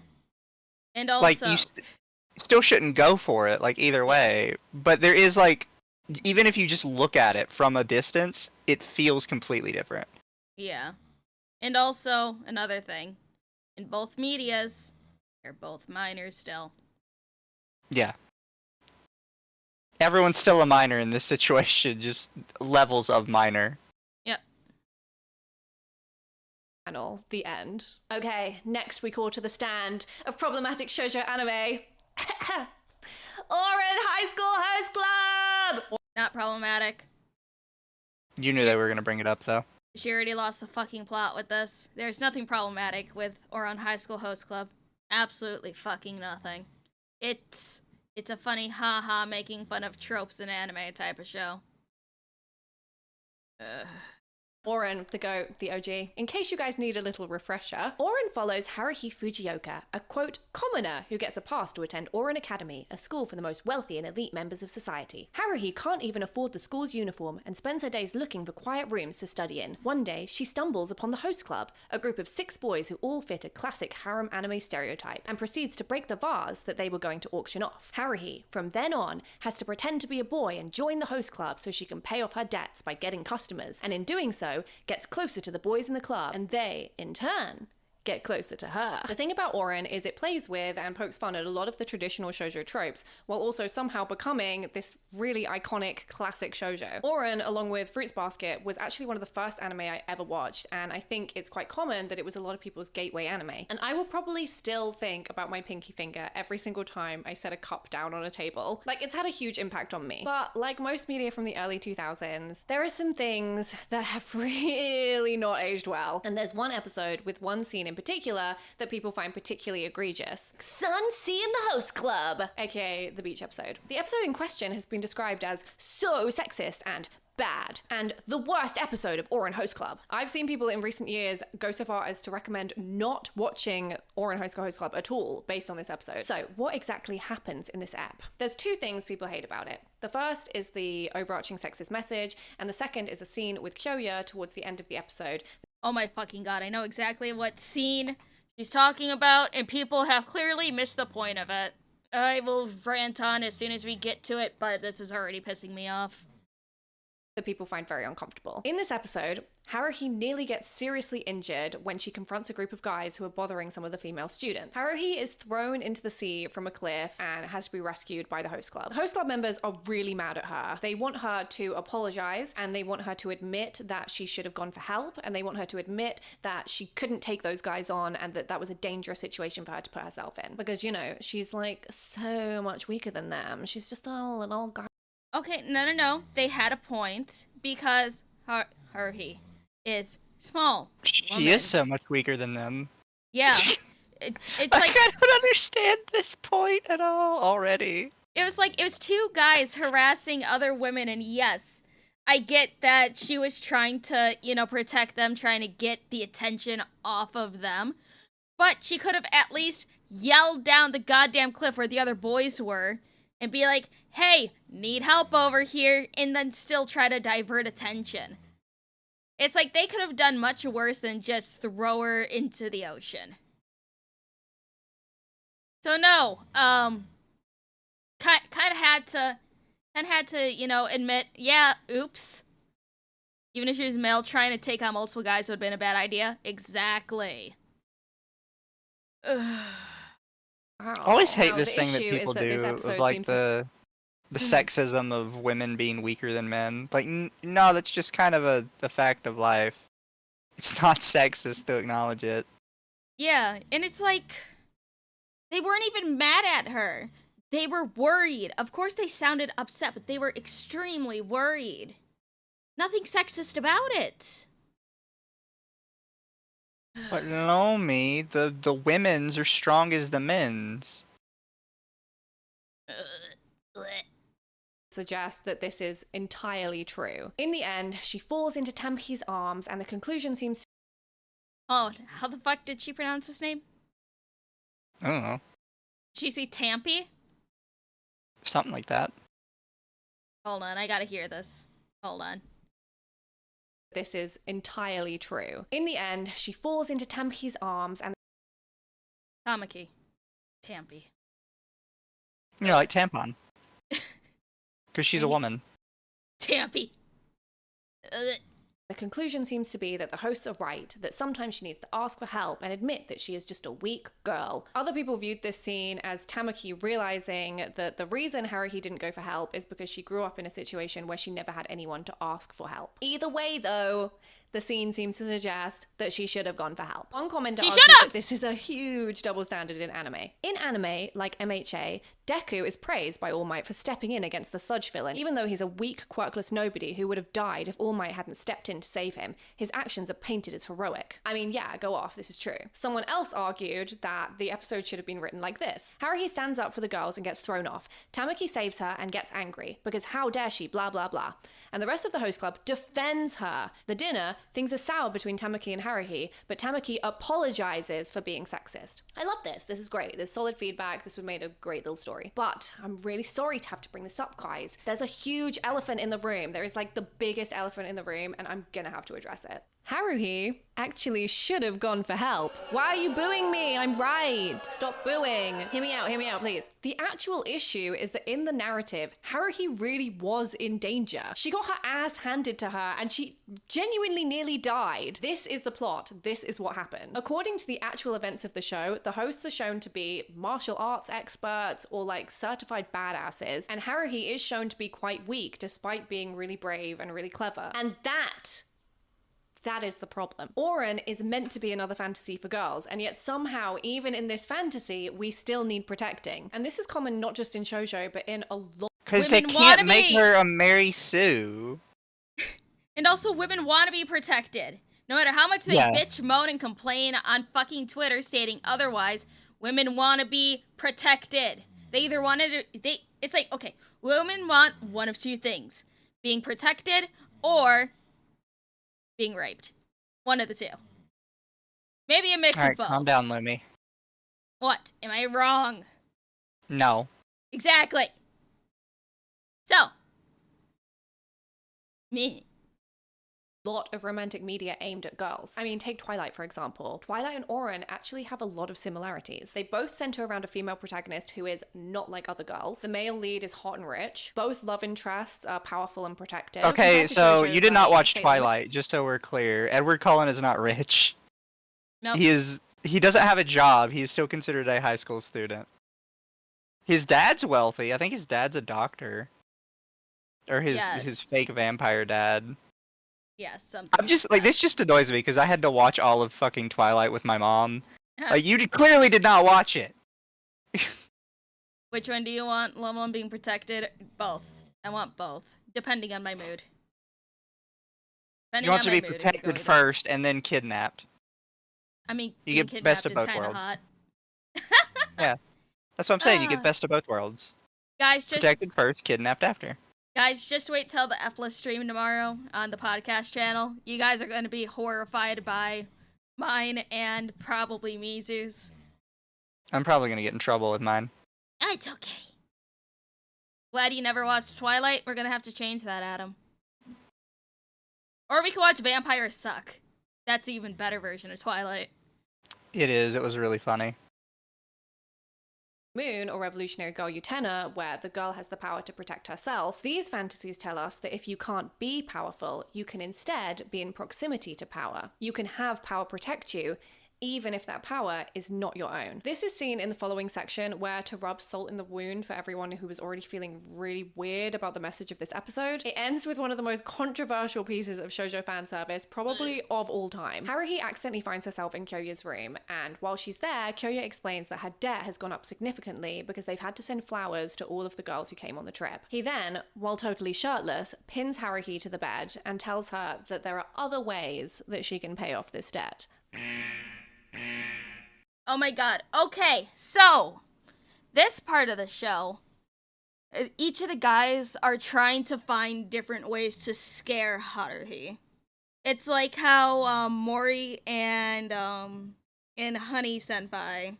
And also, like you still shouldn't go for it, like either way. But there is like, even if you just look at it from a distance, it feels completely different. yeah. And also, another thing. In both medias, they're both minors still. Yeah. Everyone's still a minor in this situation, just levels of minor. Yep. Panel, the end. Okay, next we call to the stand of problematic shoujo anime. Oren High School Host Club! Not problematic. You knew they were going to bring it up, though. She already lost the fucking plot with this. There's nothing problematic with Oran High School Host Club. Absolutely fucking nothing. It's a funny haha making fun of tropes in anime type of show. Oren, the GOAT, the OG. In case you guys need a little refresher, Oren follows Haruhi Fujioka, a quote, commoner who gets a pass to attend Oren Academy, a school for the most wealthy and elite members of society. Haruhi can't even afford the school's uniform and spends her days looking for quiet rooms to study in. One day, she stumbles upon the host club, a group of 6 boys who all fit a classic harem anime stereotype, and proceeds to break the vase that they were going to auction off. Haruhi, from then on, has to pretend to be a boy and join the host club so she can pay off her debts by getting customers, and in doing so, gets closer to the boys in the club, and they, in turn, get closer to her. The thing about Oren is it plays with and pokes fun at a lot of the traditional shoujo tropes, while also somehow becoming this really iconic classic shoujo. Oren, along with Fruits Basket, was actually one of the first anime I ever watched, and I think it's quite common that it was a lot of people's gateway anime. And I will probably still think about my pinky finger every single time I set a cup down on a table. Like, it's had a huge impact on me. But like most media from the early 2000s, there are some things that have really not aged well. And there's one episode with one scene in particular that people find particularly egregious. Sun Sea in the Host Club, aka the beach episode. The episode in question has been described as so sexist and bad, and the worst episode of Oren Host Club. I've seen people in recent years go so far as to recommend not watching Oren High School Host Club at all based on this episode. So what exactly happens in this app? There's 2 things people hate about it. The first is the overarching sexist message, and the second is a scene with Kyoya towards the end of the episode. Oh my fucking god, I know exactly what scene she's talking about, and people have clearly missed the point of it. I will rant on as soon as we get to it, but this is already pissing me off. That people find very uncomfortable. In this episode, Haruhi nearly gets seriously injured when she confronts a group of guys who are bothering some of the female students. Haruhi is thrown into the sea from a cliff and has to be rescued by the host club. The host club members are really mad at her. They want her to apologize, and they want her to admit that she should have gone for help, and they want her to admit that she couldn't take those guys on and that that was a dangerous situation for her to put herself in. Because, you know, she's like so much weaker than them. She's just a little girl. Okay, no. They had a point, because Haruhi is small. She woman. is so much weaker than them. Yeah. It's like I don't understand this point at all already. it was two guys harassing other women, and yes, I get that she was trying to, protect them, trying to get the attention off of them. But she could have at least yelled down the goddamn cliff where the other boys were and be like, hey, need help over here, and then still try to divert attention. It's like they could have done much worse than just throw her into the ocean. So no, kind of had to, admit, yeah, oops. Even if she was male, trying to take on multiple guys would have been a bad idea. Exactly. I always hate this thing that people do of like the sexism of women being weaker than men. Like, no, that's just kind of the fact of life. It's not sexist to acknowledge it. Yeah, and it's like, they weren't even mad at her. They were worried. Of course they sounded upset, but they were extremely worried. Nothing sexist about it. But no, me, the women's are strong as the men's. Suggest that this is entirely true. In the end, she falls into Tamaki's arms, and the conclusion seems to... Oh, how the fuck did she pronounce his name? I don't know. Did she say Tampy? Something like that. Hold on, I gotta hear this. Hold on. This is entirely true. In the end, she falls into Tamaki's arms, and... Tamaki. Tampy. You know, like tampon. Because she's a woman. Tampy. The conclusion seems to be that the hosts are right, that sometimes she needs to ask for help and admit that she is just a weak girl. Other people viewed this scene as Tamaki realizing that the reason Haruhi didn't go for help is because she grew up in a situation where she never had anyone to ask for help. Either way, though, the scene seems to suggest that she should have gone for help. One commenter argued that this is a huge double standard in anime. In anime, like MHA, Deku is praised by All Might for stepping in against the Sludge villain, even though he's a weak, quirkless nobody who would have died if All Might hadn't stepped in to save him. His actions are painted as heroic. I mean, yeah, go off, this is true. Someone else argued that the episode should have been written like this. Haruhi stands up for the girls and gets thrown off. Tamaki saves her and gets angry, because how dare she, blah blah blah. And the rest of the host club defends her. The dinner, things are sour between Tamaki and Haruhi, but Tamaki apologizes for being sexist. I love this. This is great. There's solid feedback. This would have made a great little story. But I'm really sorry to have to bring this up, guys. There's a huge elephant in the room. There is like the biggest elephant in the room, and I'm gonna have to address it. Haruhi actually should have gone for help. Why are you booing me? I'm right. Stop booing. Hear me out, please. The actual issue is that in the narrative, Haruhi really was in danger. She got her ass handed to her and she genuinely nearly died. This is the plot. This is what happened. According to the actual events of the show, the hosts are shown to be martial arts experts or like certified badasses, and Haruhi is shown to be quite weak despite being really brave and really clever. And that is the problem. Oren is meant to be another fantasy for girls, and yet somehow, even in this fantasy, we still need protecting. And this is common not just in shoujo, but in a lot. Because they can't make her a Mary Sue. And also, women want to be protected. No matter how much they bitch, moan, and complain on fucking Twitter stating otherwise, women want to be protected. They either wanted to, it's like, okay, women want one of two things. Being protected or being raped. One of the two. Maybe a mix of both. Calm down, Lumi. What? Am I wrong? No. Exactly. So. Me. Lot of romantic media aimed at girls. I mean, take Twilight, for example. Twilight and Oren actually have a lot of similarities. They both center around a female protagonist who is not like other girls. The male lead is hot and rich. Both love interests are powerful and protective. Okay, so you did not watch Twilight, just so we're clear. Edward Cullen is not rich. Nope. He doesn't have a job. He's still considered a high school student. His dad's wealthy. I think his dad's a doctor. Or his fake vampire dad. Yes, something. I'm just like this just annoys me because I had to watch all of fucking Twilight with my mom. You clearly did not watch it. Which one do you want? One being protected? Both. I want both, depending on my mood. You want to be protected first and then kidnapped. I mean, You being get best kidnapped of is both kind of worlds. hot. Yeah, that's what I'm saying. You get Ah. best of both worlds. Guys, just Protected first, kidnapped after. wait till the F-less stream tomorrow on the podcast channel. You guys are going to be horrified by mine and probably Mizu's. I'm probably gonna get in trouble with mine. It's okay. Glad you never watched Twilight. We're going to have to change that, Adam. Or we can watch Vampires Suck. That's an even better version of Twilight. It is. It was really funny. Moon or Revolutionary Girl Utena, where the girl has the power to protect herself, these fantasies tell us that if you can't be powerful, you can instead be in proximity to power. You can have power protect you, even if that power is not your own. This is seen in the following section, where to rub salt in the wound for everyone who was already feeling really weird about the message of this episode. It ends with one of the most controversial pieces of shoujo fan service, probably of all time. Haruhi accidentally finds herself in Kyoya's room, and while she's there, Kyoya explains that her debt has gone up significantly because they've had to send flowers to all of the girls who came on the trip. He then, while totally shirtless, pins Haruhi to the bed and tells her that there are other ways that she can pay off this debt. Oh my god. Okay, so this part of the show, each of the guys are trying to find different ways to scare Haruhi. It's like how Mori and Honey Senpai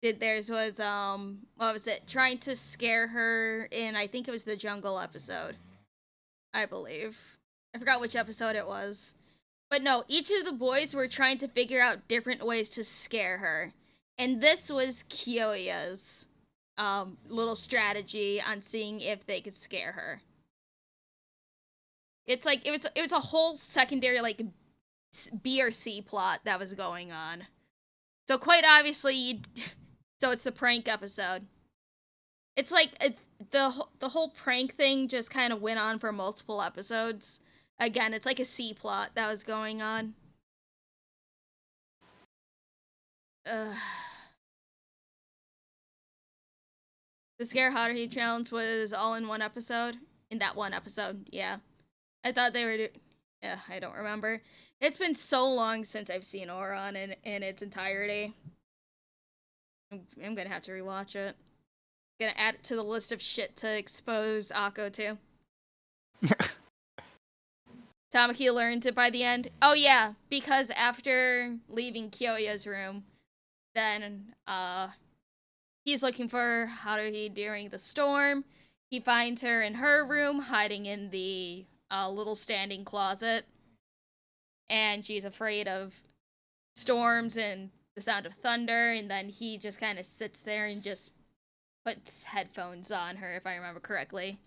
did theirs was what was it? Trying to scare her in, I think it was the jungle episode. I believe. I forgot which episode it was. But no, each of the boys were trying to figure out different ways to scare her. And this was Kyoya's little strategy on seeing if they could scare her. It's like it was a whole secondary like B or C plot that was going on. So quite obviously, so it's the prank episode. It's like the whole prank thing just kind of went on for multiple episodes. Again, it's like a C plot that was going on. The Scare Haruhi challenge was all in one episode. In that one episode, yeah. I thought they were yeah, I don't remember. It's been so long since I've seen Ouran in its entirety. I'm gonna have to rewatch it. Gonna add it to the list of shit to expose Akko to. Tamaki learns it by the end. Oh yeah, because after leaving Kyoya's room, then he's looking for Haruhi during the storm. He finds her in her room, hiding in the little standing closet. And she's afraid of storms and the sound of thunder, and then he just kind of sits there and just puts headphones on her, if I remember correctly.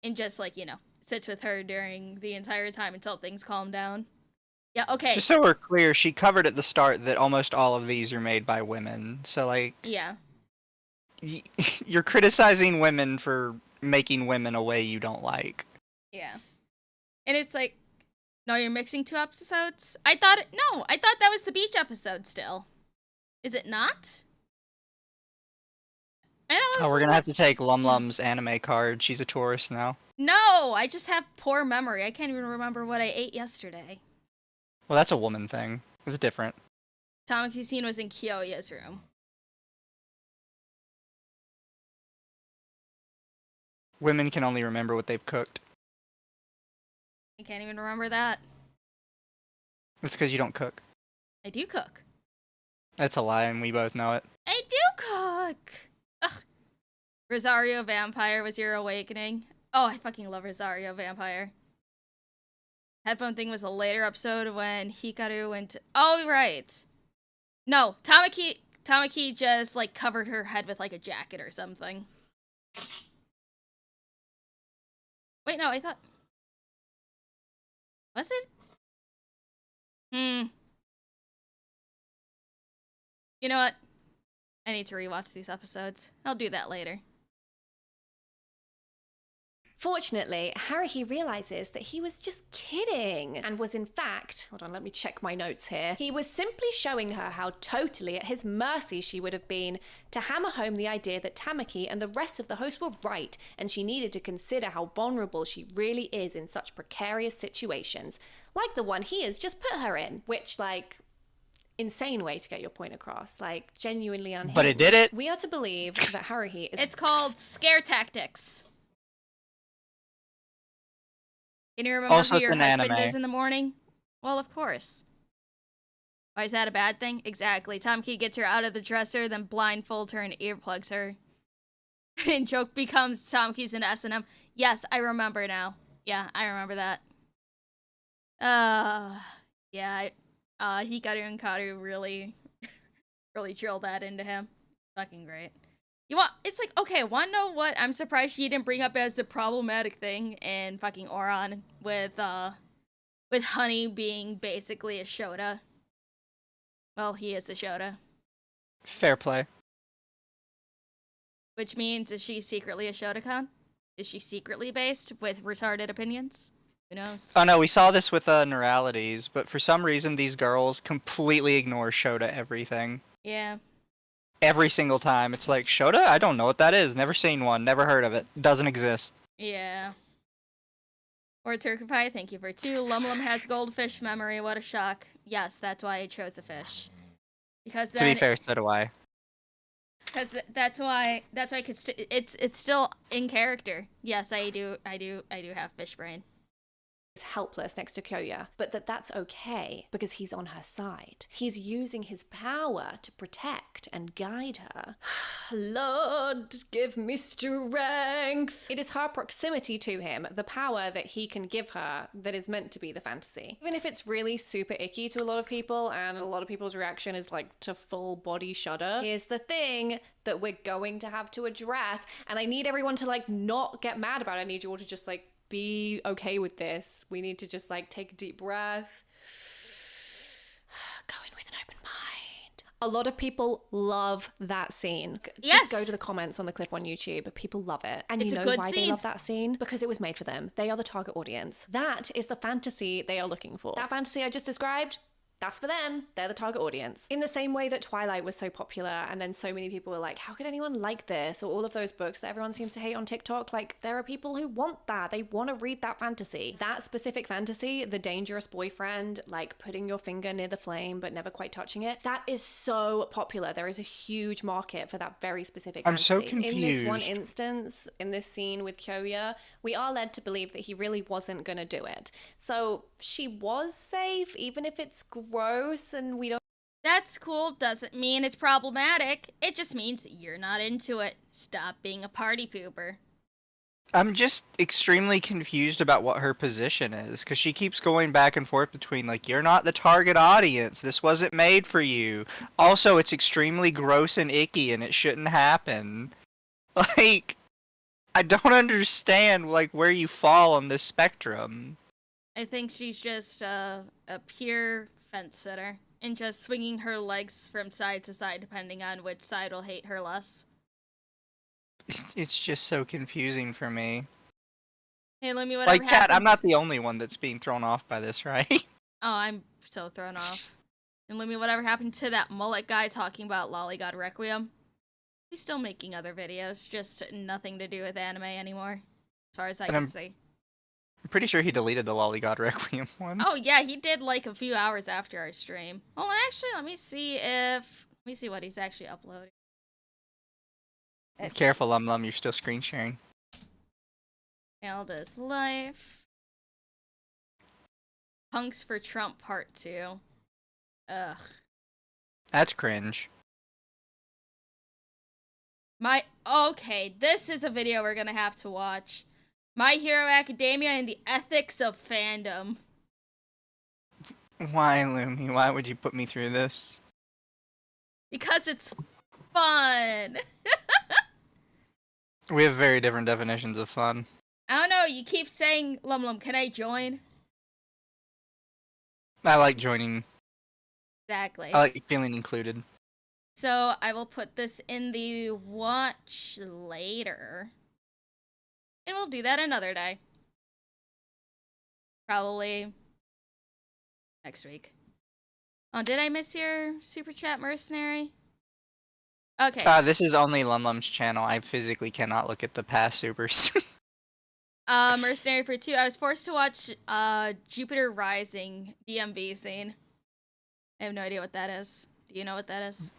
And just, like, you know, sits with her during the entire time until things calm down. Yeah, okay. Just so we're clear, she covered at the start that almost all of these are made by women. So, like... Yeah. You're criticizing women for making women a way you don't like. Yeah. And it's like, no, you're mixing two episodes? I thought that was the beach episode still. Is it not? I know. Oh, we're gonna have to take Lum Lum's anime card. She's a tourist now. No, I just have poor memory. I can't even remember what I ate yesterday. Well, that's a woman thing. It's different. Tamaki's scene was in Kyoya's room. Women can only remember what they've cooked. I can't even remember that. It's because you don't cook. I do cook. That's a lie, and we both know it. I do cook! Ugh. Rosario Vampire was your awakening. Oh, I fucking love Rosario Vampire. Headphone thing was a later episode when Hikaru went to... Oh, right. No, Tamaki just, like, covered her head with, like, a jacket or something. Wait, no, I thought... Was it? You know what? I need to rewatch these episodes. I'll do that later. Fortunately, Haruhi realizes that he was just kidding and was in fact, hold on, let me check my notes here. He was simply showing her how totally at his mercy she would have been to hammer home the idea that Tamaki and the rest of the host were right, and she needed to consider how vulnerable she really is in such precarious situations, like the one he has just put her in, which, like, insane way to get your point across. Like, genuinely unhinged. But it did it. We are to believe that Haruhi is... It's called scare tactics. Can you remember Also, who your it's an husband anime. is in the morning? Well, of course. Why is that a bad thing? Exactly. Tamaki gets her out of the dresser, then blindfolds her and earplugs her. And joke becomes Tamaki's an S&M. Yes, I remember now. Yeah, I remember that. Yeah, Hikaru and Karu really, really drilled that into him. Fucking great. It's like, okay, wanna know what I'm surprised she didn't bring up as the problematic thing in fucking Oran with Honey being basically a Shota. Well, he is a Shota. Fair play. Which means, is she secretly a Shotokan? Is she secretly based with retarded opinions? Who knows? Oh no, we saw this with Neuralities, but for some reason these girls completely ignore Shota everything. Yeah. Every single time. It's like, Shota? I don't know what that is. Never seen one. Never heard of it. Doesn't exist. Yeah. Or Turkey Pie, thank you for 2. Lum has goldfish memory. What a shock. Yes, that's why I chose a fish. Because then, To be fair, so do I. Because that's why I could it's still in character. Yes, I do have fish brain. Helpless next to Kyoya, but that's okay because he's on her side. He's using his power to protect and guide her. Lord, give me strength. It is her proximity to him, the power that he can give her, that is meant to be the fantasy. Even if it's really super icky to a lot of people, and a lot of people's reaction is like to full body shudder, here's the thing that we're going to have to address, and I need everyone to like not get mad about it. I need you all to just like be okay with this. We need to just like take a deep breath. Go in with an open mind. A lot of people love that scene. Yes. Just go to the comments on the clip on YouTube. People love it. And It's you a know good why they scene. love that scene? Because it was made for them. They are the target audience. That is the fantasy they are looking for. That fantasy I just described, that's for them. They're the target audience. In the same way that Twilight was so popular and then so many people were like, how could anyone like this? Or all of those books that everyone seems to hate on TikTok. Like, there are people who want that. They want to read that fantasy. That specific fantasy, the dangerous boyfriend, like putting your finger near the flame but never quite touching it. That is so popular. There is a huge market for that very specific I'm fantasy. so In this one confused. instance, in this scene with Kyoya, we are led to believe that he really wasn't going to do it. So she was safe, even if it's gross and we don't. That's cool, doesn't mean it's problematic. It just means you're not into it. Stop being a party pooper. I'm just extremely confused about what her position is, because she keeps going back and forth between, like, you're not the target audience, this wasn't made for you. Also, it's extremely gross and icky, and it shouldn't happen. Like, I don't understand, like, where you fall on this spectrum. I think she's just a pure fence sitter and just swinging her legs from side to side depending on which side will hate her less. It's just so confusing for me. Hey, let me whatever Like, chat, I'm happens- not the only one that's being thrown off by this, right? Oh, I'm so thrown off. And let me whatever happened to that mullet guy talking about Lollygod Requiem. He's still making other videos, just nothing to do with anime anymore, as far as I And can I'm- see. I'm pretty sure he deleted the Lollygod Requiem one. Oh yeah, he did like a few hours after our stream. Well, actually, let me see what he's actually uploading. Careful, Lum, you're still screen sharing. Elda's Life. Punks for Trump Part 2. Ugh. That's cringe. Okay, this is a video we're gonna have to watch. My Hero Academia and the Ethics of Fandom. Why, Lumi? Why would you put me through this? Because it's fun. We have very different definitions of fun. I don't know, you keep saying, Lum, can I join? I like joining. Exactly. I like feeling included. So I will put this in the watch later. And we'll do that another day. Probably next week. Oh, did I miss your super chat, Mercenary? Okay. This is only Lum's channel. I physically cannot look at the past supers. Mercenary for 2. I was forced to watch Jupiter Rising DMV scene. I have no idea what that is. Do you know what that is?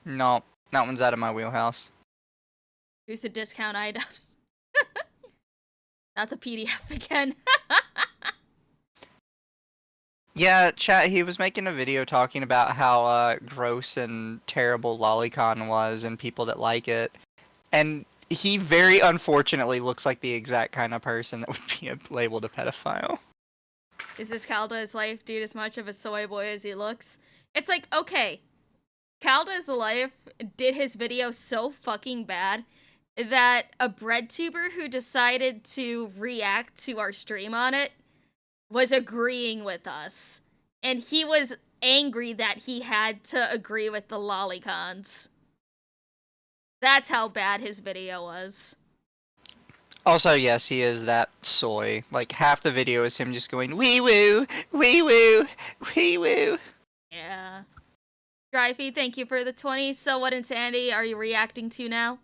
No, that one's out of my wheelhouse. Who's the discount items? Not the PDF again. Yeah, chat, he was making a video talking about how gross and terrible Lolicon was and people that like it. And he very unfortunately looks like the exact kind of person that would be labeled a pedophile. Is this Calda's life dude as much of a soy boy as he looks? It's like, okay, Calda's life did his video so fucking bad that a bread tuber who decided to react to our stream on it was agreeing with us. And he was angry that he had to agree with the lolicons. That's how bad his video was. Also, yes, he is that soy. Like, half the video is him just going, wee woo, wee woo, wee woo. Yeah. Dryfee, thank you for the 20. So what insanity are you reacting to now?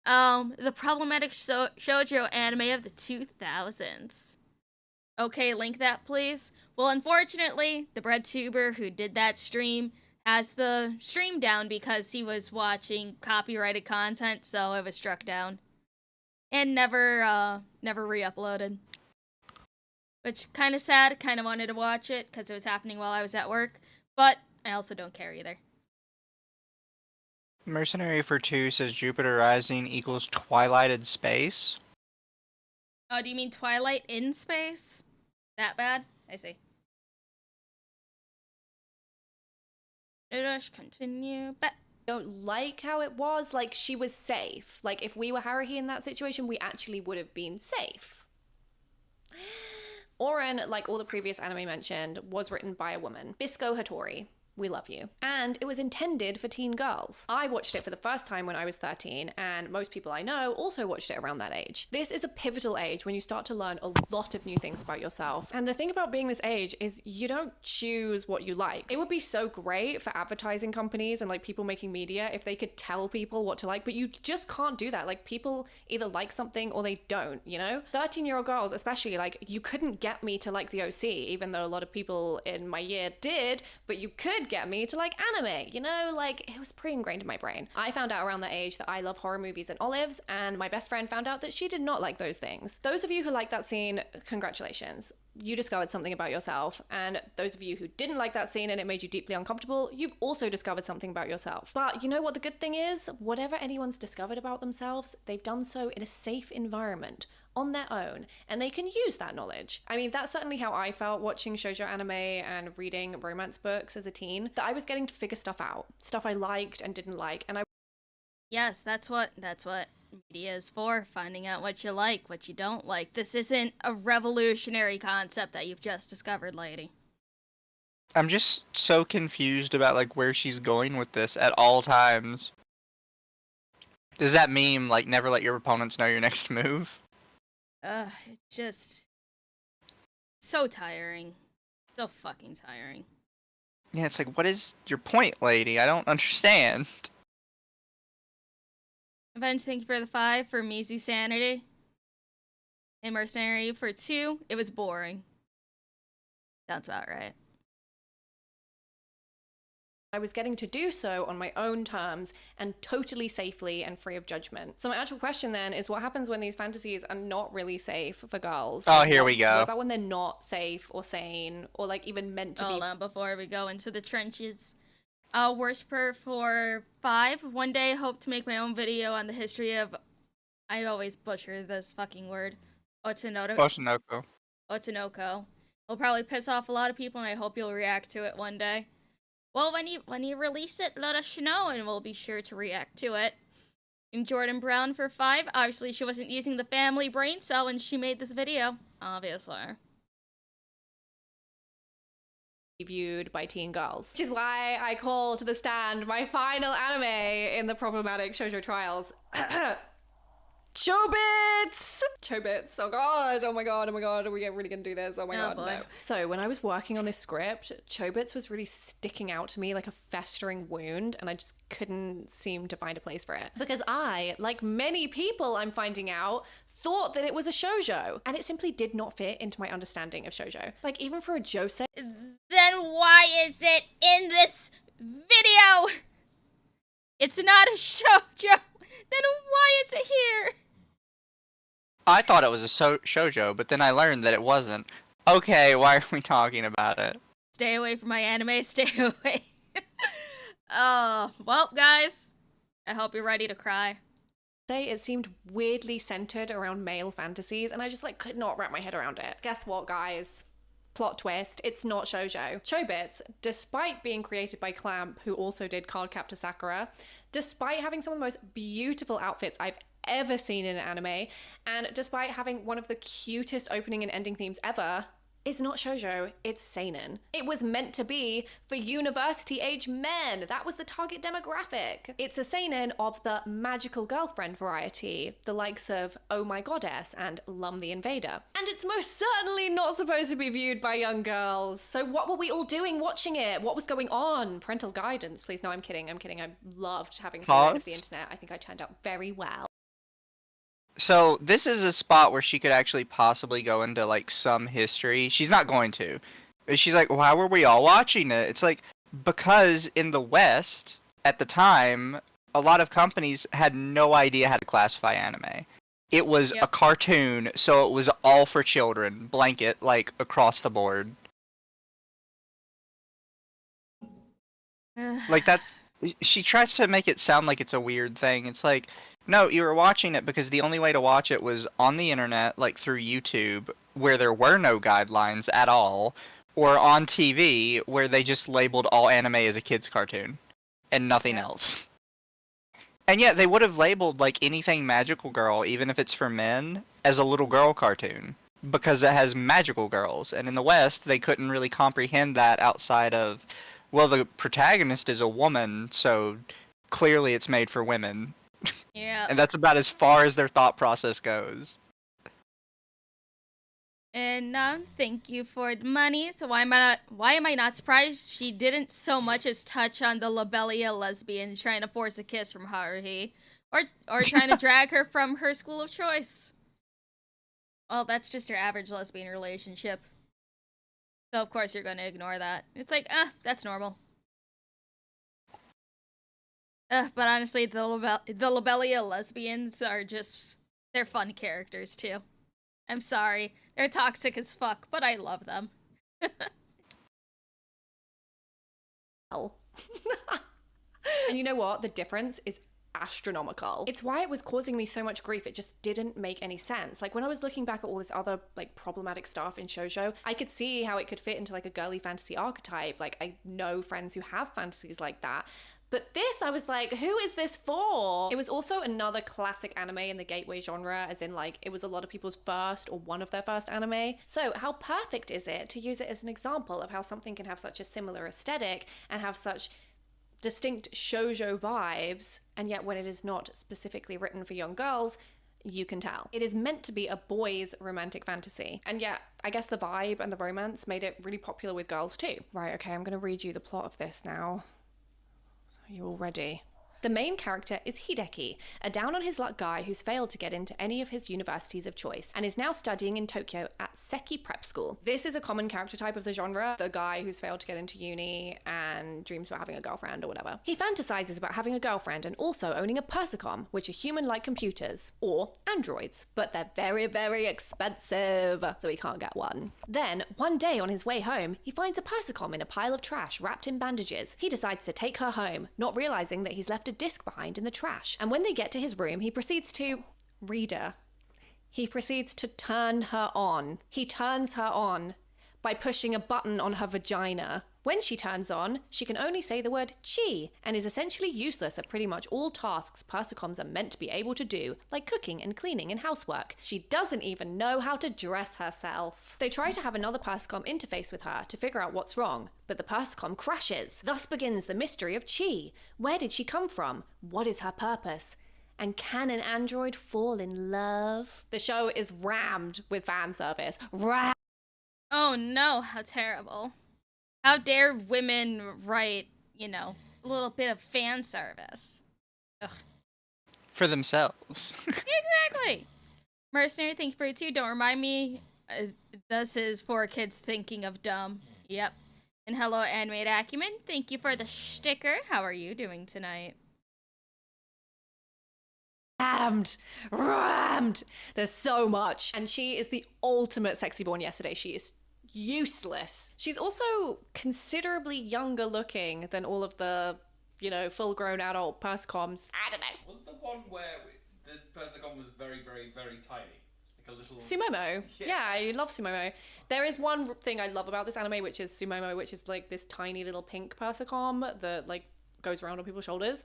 The problematic shoujo anime of the 2000s. Okay, link that, please. Well, unfortunately, the bread tuber who did that stream has the stream down because he was watching copyrighted content, so it was struck down. And never re-uploaded. Which, kind of sad, kind of wanted to watch it, because it was happening while I was at work, but I also don't care either. Mercenary for 2 says Jupiter Rising equals Twilighted Space. Oh, do you mean Twilight in space? That bad? I see. Let us continue. But don't like how it was. Like, she was safe. Like, if we were Haruhi in that situation, we actually would have been safe. Oren, like all the previous anime mentioned, was written by a woman. Bisco Hattori. We love you. And it was intended for teen girls. I watched it for the first time when I was 13, and most people I know also watched it around that age. This is a pivotal age when you start to learn a lot of new things about yourself. And the thing about being this age is you don't choose what you like. It would be so great for advertising companies and like people making media if they could tell people what to like, but you just can't do that. Like, people either like something or they don't, you know? 13-year-old girls, especially, like, you couldn't get me to like the OC, even though a lot of people in my year did, but you could get me to like anime, you know? Like, it was pre-ingrained in my brain. I found out around that age that I love horror movies and olives, and my best friend found out that she did not like those things. Those of you who like that scene, congratulations. You discovered something about yourself, and those of you who didn't like that scene and it made you deeply uncomfortable, you've also discovered something about yourself. But you know what the good thing is? Whatever anyone's discovered about themselves, they've done so in a safe environment, on their own, and they can use that knowledge. I mean, that's certainly how I felt watching shoujo anime and reading romance books as a teen, that I was getting to figure stuff out, stuff I liked and didn't like, and yes, that's what media is for, finding out what you like, what you don't like. This isn't a revolutionary concept that you've just discovered, lady. I'm just so confused about like where she's going with this at all times. Does that meme like never let your opponents know your next move? It's just so tiring. So fucking tiring. Yeah, it's like, what is your point, lady? I don't understand. Avenge, thank you for the 5 for Mizu Sanity. And Mercenary for 2. It was boring. Sounds about right. I was getting to do so on my own terms and totally safely and free of judgment. So my actual question then is, what happens when these fantasies are not really safe for girls? Oh, here we go. What about when they're not safe or sane or like even meant to be? Hold on, before we go into the trenches. Worst per for 5. One day I hope to make my own video on the history of, I always butcher this fucking word, Otsunoko. It'll probably piss off a lot of people, and I hope you'll react to it one day. Well, when you release it, let us know, and we'll be sure to react to it. And Jordan Brown for 5. Obviously, she wasn't using the family brain cell when she made this video. Obviously. Viewed by teen girls, which is why I call to the stand my final anime in the problematic shoujo trials. Chobits! Oh god, oh my god, are we really gonna do this? Oh my god, boy. no. So when I was working on this script, Chobits was really sticking out to me like a festering wound, and I just couldn't seem to find a place for it. Because I, like many people I'm finding out, thought that it was a shoujo, and it simply did not fit into my understanding of shoujo. Like, even for a josei. Then why is it in this video. It's not a shoujo. Then why is it here? I thought it was a shoujo, but then I learned that it wasn't. Okay, why are we talking about it? Stay away from my anime. Stay away. Oh, well, guys. I hope you're ready to cry. It seemed weirdly centered around male fantasies, and I just like could not wrap my head around it. Guess what, guys? Plot twist, it's not shoujo. Chobits, despite being created by Clamp, who also did Cardcaptor Sakura, despite having some of the most beautiful outfits I've ever seen in an anime, and despite having one of the cutest opening and ending themes ever, it's not shoujo, it's seinen. It was meant to be for university-age men. That was the target demographic. It's a seinen of the magical girlfriend variety, the likes of Oh My Goddess and Lum the Invader. And it's most certainly not supposed to be viewed by young girls. So what were we all doing watching it? What was going on? Parental guidance, please. No, I'm kidding. I loved having fun with the internet. I think I turned out very well. So this is a spot where she could actually possibly go into like some history. She's not going to. She's like, why were we all watching it? It's like, because in the West, at the time, a lot of companies had no idea how to classify anime. It was a cartoon, so it was all for children, blanket, like across the board. Like that's, she tries to make it sound like it's a weird thing. It's like, no, you were watching it because the only way to watch it was on the internet, like through YouTube, where there were no guidelines at all, or on TV, where they just labeled all anime as a kid's cartoon, and nothing else. And yet, they would have labeled, like, anything Magical Girl, even if it's for men, as a little girl cartoon, because it has magical girls. And in the West, they couldn't really comprehend that outside of, well, the protagonist is a woman, so clearly it's made for women. Yeah. And that's about as far as their thought process goes. And thank you for the money. So why am I not surprised she didn't so much as touch on the Lobelia lesbians trying to force a kiss from Haruhi, or trying to drag her from her school of choice. Well, that's just your average lesbian relationship. So of course you're going to ignore that. It's like, that's normal. But honestly, the Lobelia lesbians are just, they're fun characters too. I'm sorry. They're toxic as fuck, but I love them. And you know what? The difference is astronomical. It's why it was causing me so much grief. It just didn't make any sense. Like when I was looking back at all this other like problematic stuff in shoujo, I could see how it could fit into like a girly fantasy archetype. Like I know friends who have fantasies like that. But this, I was like, who is this for? It was also another classic anime in the gateway genre, as in like, it was a lot of people's first or one of their first anime. So how perfect is it to use it as an example of how something can have such a similar aesthetic and have such distinct shoujo vibes, and yet when it is not specifically written for young girls, you can tell. It is meant to be a boys' romantic fantasy. And yet, I guess the vibe and the romance made it really popular with girls too. Right, okay, I'm gonna read you the plot of this now. Are you all ready? The main character is Hideki, a down-on-his-luck guy who's failed to get into any of his universities of choice and is now studying in Tokyo at Seki Prep School. This is a common character type of the genre, the guy who's failed to get into uni and dreams about having a girlfriend or whatever. He fantasizes about having a girlfriend and also owning a Persicom, which are human-like computers, or androids, but they're very, very expensive, so he can't get one. Then, one day on his way home, he finds a Persicom in a pile of trash wrapped in bandages. He decides to take her home, not realizing that he's left a disc behind in the trash. And when they get to his room, he proceeds to turn her on. He turns her on by pushing a button on her vagina. When she turns on, she can only say the word chi and is essentially useless at pretty much all tasks Persicoms are meant to be able to do, like cooking and cleaning and housework. She doesn't even know how to dress herself. They try to have another Persicom interface with her to figure out what's wrong, but the Persicom crashes. Thus begins the mystery of chi. Where did she come from? What is her purpose? And can an android fall in love? The show is rammed with fan service. Oh no, how terrible. How dare women write, a little bit of fan service. Ugh. For themselves. Exactly. Mercenary, thank you for it too. Don't remind me. This is for kids thinking of dumb. Yep. And hello, Animated Acumen. Thank you for the sticker. How are you doing tonight? Rammed. There's so much. And she is the ultimate sexy born yesterday. She is useless. She's also considerably younger looking than all of the, full grown adult Persicoms. I don't know. Was the one where the Persicom was very, very, very tiny? Like a little... Sumomo. Yeah, I love Sumomo. There is one thing I love about this anime, which is Sumomo, which is like this tiny little pink Persicom that like goes around on people's shoulders.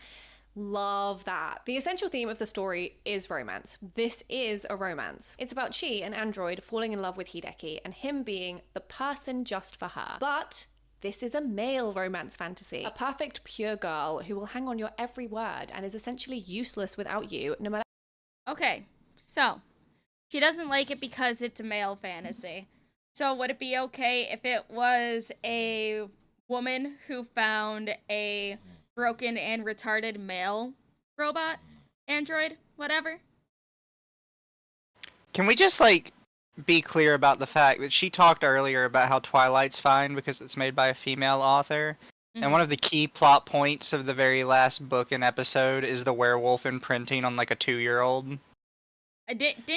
Love that. The essential theme of the story is romance. This is a romance. It's about Chi, an android, falling in love with Hideki and him being the person just for her. But this is a male romance fantasy. A perfect, pure girl who will hang on your every word and is essentially useless without you, no matter... Okay, so she doesn't like it because it's a male fantasy. So would it be okay if it was a woman who found a broken and retarded male robot, android, whatever? Can we just, be clear about the fact that she talked earlier about how Twilight's fine because it's made by a female author? Mm-hmm. And one of the key plot points of the very last book and episode is the werewolf imprinting on, a 2-year-old.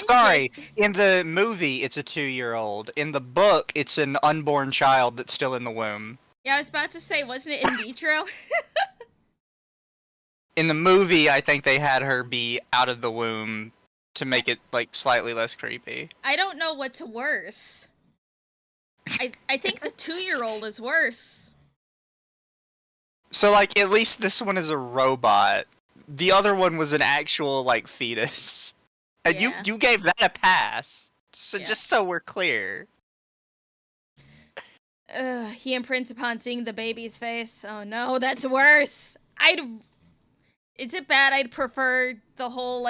Sorry, in the movie, it's a 2-year-old. In the book, it's an unborn child that's still in the womb. Yeah, I was about to say, wasn't it in vitro? In the movie, I think they had her be out of the womb to make it, slightly less creepy. I don't know what's worse. I think the 2-year-old is worse. So, at least this one is a robot. The other one was an actual, fetus. And Yeah. you gave that a pass. So Yeah. just so we're clear. He imprints upon seeing the baby's face. Oh no, that's worse. Is it bad? I'd prefer the whole,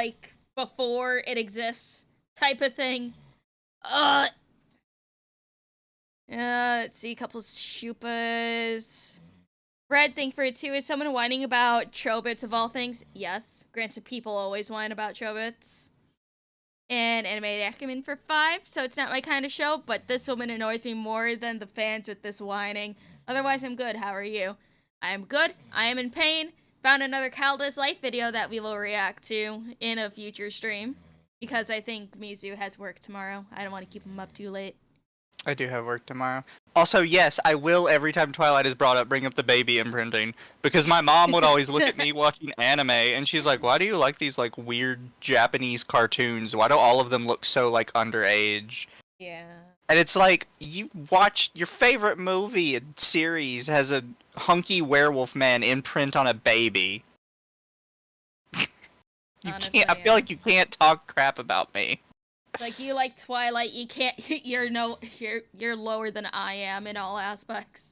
before it exists type of thing. Let's see, a couple shupas. Red, thank you for it too. Is someone whining about Chobits of all things? Yes. Granted, people always whine about Chobits. And Animated Acumen for 5, so it's not my kind of show, but this woman annoys me more than the fans with this whining. Otherwise, I'm good. How are you? I am good. I am in pain. Found another Calda's Life video that we will react to in a future stream, because I think Mizu has work tomorrow. I don't want to keep him up too late. I do have work tomorrow. Also, yes, I will, every time Twilight is brought up, bring up the baby imprinting. Because my mom would always look at me watching anime, and she's like, why do you like these, weird Japanese cartoons? Why do all of them look so, underage? Yeah. And it's you watch your favorite movie and series has a hunky werewolf man imprint on a baby. Honestly, I feel like you can't talk crap about me. You like Twilight, you can't. You're lower than I am in all aspects.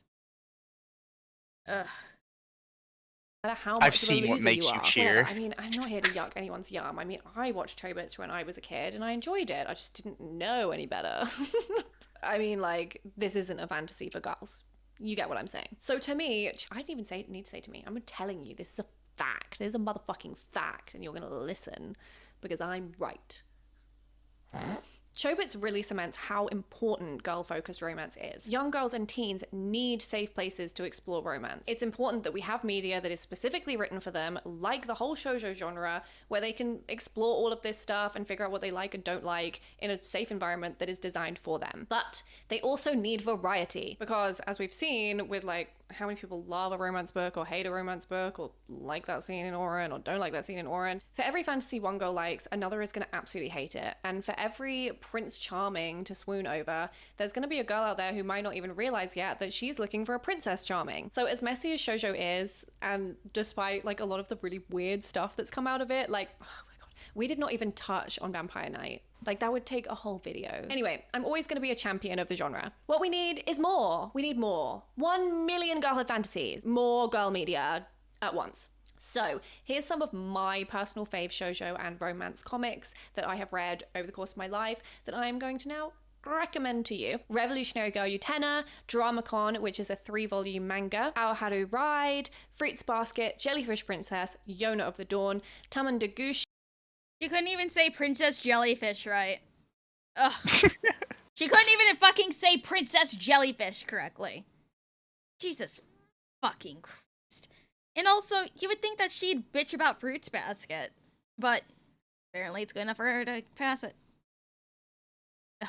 Ugh. No matter how I've much of a seen what loser makes you are. cheer. Whatever. I mean, I'm not here to yuck anyone's yum. I mean, I watched Chobits when I was a kid and I enjoyed it. I just didn't know any better. I mean, this isn't a fantasy for girls. You get what I'm saying. So to me, I didn't even need to say to me. I'm telling you, this is a fact. There's a motherfucking fact, and you're gonna listen because I'm right. Chobits really cements how important girl-focused romance is. Young girls and teens need safe places to explore romance. It's important that we have media that is specifically written for them, like the whole shoujo genre, where they can explore all of this stuff and figure out what they like and don't like in a safe environment that is designed for them. But they also need variety, because as we've seen with how many people love a romance book or hate a romance book or like that scene in Oren or don't like that scene in Oren, for every fantasy one girl likes, another is going to absolutely hate it. And for every Prince Charming to swoon over, there's going to be a girl out there who might not even realize yet that she's looking for a Princess Charming. So as messy as shoujo is, and despite a lot of the really weird stuff that's come out of it, oh my god, we did not even touch on Vampire Night. That would take a whole video. Anyway, I'm always going to be a champion of the genre. What we need is more. We need more. 1 million girlhood fantasies. More girl media at once. So here's some of my personal fave shoujo and romance comics that I have read over the course of my life that I am going to now recommend to you. Revolutionary Girl Utena, Dramacon, which is a 3-volume manga, Aoharu Ride, Fruits Basket, Jellyfish Princess, Yona of the Dawn, Tamandagushi. You couldn't even say Princess Jellyfish right. Ugh. She couldn't even fucking say Princess Jellyfish correctly. Jesus fucking Christ. And also, you would think that she'd bitch about Fruits Basket, but apparently it's good enough for her to pass it. Ugh.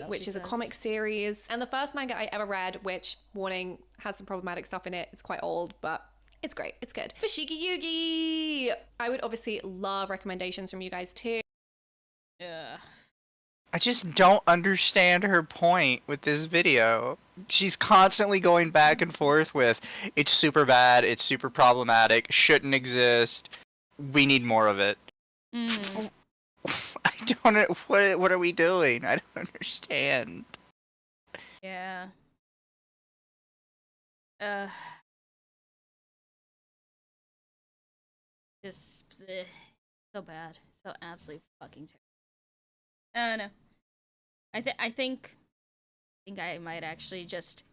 Which is a comic series, and the first manga I ever read, which, warning, has some problematic stuff in it. It's quite old, but it's great. It's good. Fushigi Yugi! I would obviously love recommendations from you guys too. Ugh. I just don't understand her point with this video. She's constantly going back and forth with, it's super bad, it's super problematic, shouldn't exist, we need more of it. Mm. I don't know, what are we doing? I don't understand. Yeah. Just bleh. So bad. So absolutely fucking terrible. I don't know. I think I might actually just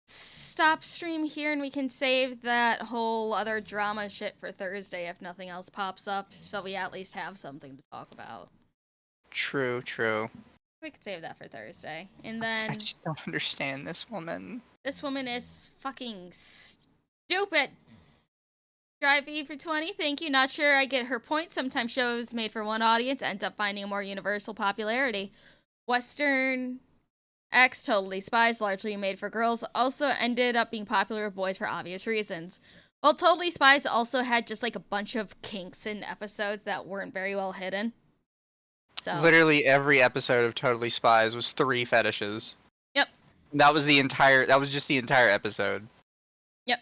stop stream here and we can save that whole other drama shit for Thursday if nothing else pops up, so we at least have something to talk about. True. We could save that for Thursday. And then I just don't understand this woman. This woman is fucking stupid. Drive E for 20, thank you. Not sure I get her point. Sometimes shows made for one audience end up finding a more universal popularity. Western X Totally Spies, largely made for girls, also ended up being popular with boys for obvious reasons. Well, Totally Spies also had just like a bunch of kinks in episodes that weren't very well hidden. So Literally every episode of Totally Spies was 3 fetishes. Yep. That was just the entire episode. Yep.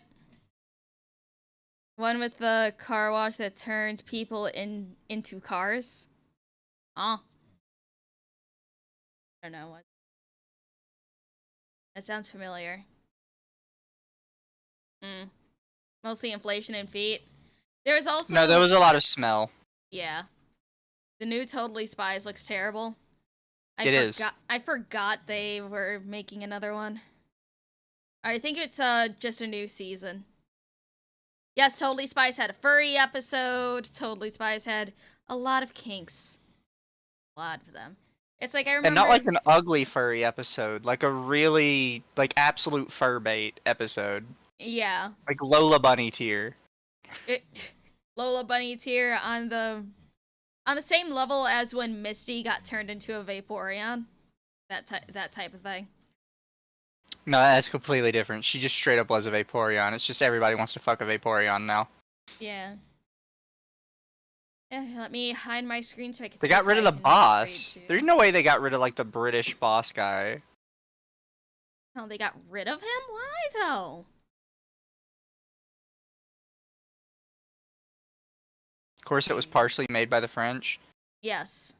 One with the car wash that turns people into cars. I don't know what. That sounds familiar. Mostly inflation and feet. There was also No, there was a lot of smell. Yeah. The new Totally Spies looks terrible. I forgot they were making another one. I think it's just a new season. Yes, Totally Spies had a furry episode. Totally Spies had a lot of kinks. A lot of them. It's like I remember. And not like an ugly furry episode, like a really, like, absolute fur bait episode. Yeah. Like Lola Bunny tier. Lola Bunny tier on the same level as when Misty got turned into a Vaporeon. That type of thing. No, that's completely different. She just straight up was a Vaporeon. It's just everybody wants to fuck a Vaporeon now. Yeah. Let me hide my screen so I can They see got if rid of I the can boss. upgrade There's no way they got rid of, like, the British boss guy. Oh, they got rid of him? Why, though? Of course, it was partially made by the French. Yes.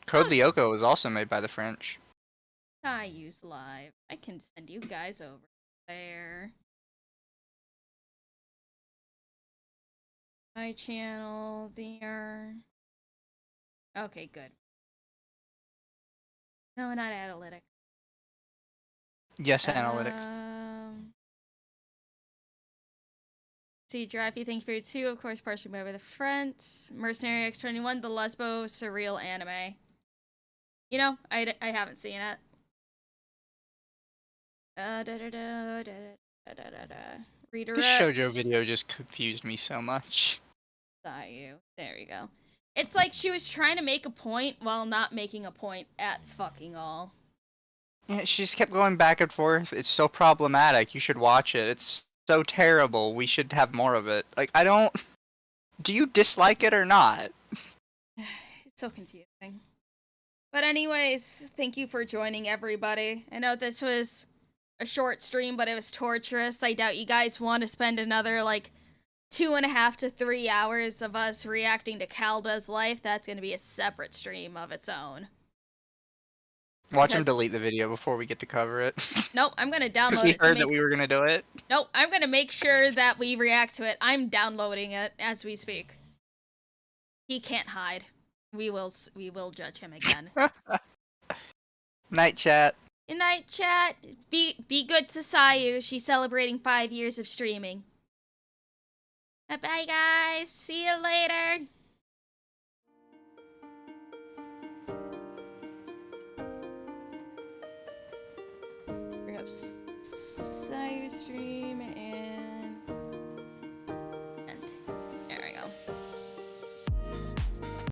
Code Lyoko was also made by the French. I use live. I can send you guys over there. My channel there. Okay, good. No, not analytics. Yes, analytics. See, Giraffe, thank you for your 2. Of course, partially made by the French. Mercenary X21, the Lesbo surreal anime. You know, I haven't seen it. Redirect. This shoujo video just confused me so much. There you go. It's like she was trying to make a point while not making a point at fucking all. Yeah, she just kept going back and forth. It's so problematic. You should watch it. It's so terrible. We should have more of it. Like, I don't... Do you dislike it or not? It's so confusing. But anyways, thank you for joining, everybody. I know this was a short stream, but it was torturous. I doubt you guys want to spend another, like, 2.5 to 3 hours of us reacting to Calda's life. That's going to be a separate stream of its own. Watch him delete the video before we get to cover it. Nope, I'm going to download Because he it. heard that we were going to do it? Nope, I'm going to make sure that we react to it. I'm downloading it as we speak. He can't hide. We will judge him again. Night, chat. Good night, chat. Be good to Sayu. She's celebrating 5 years of streaming. Bye, guys. See you later. lips.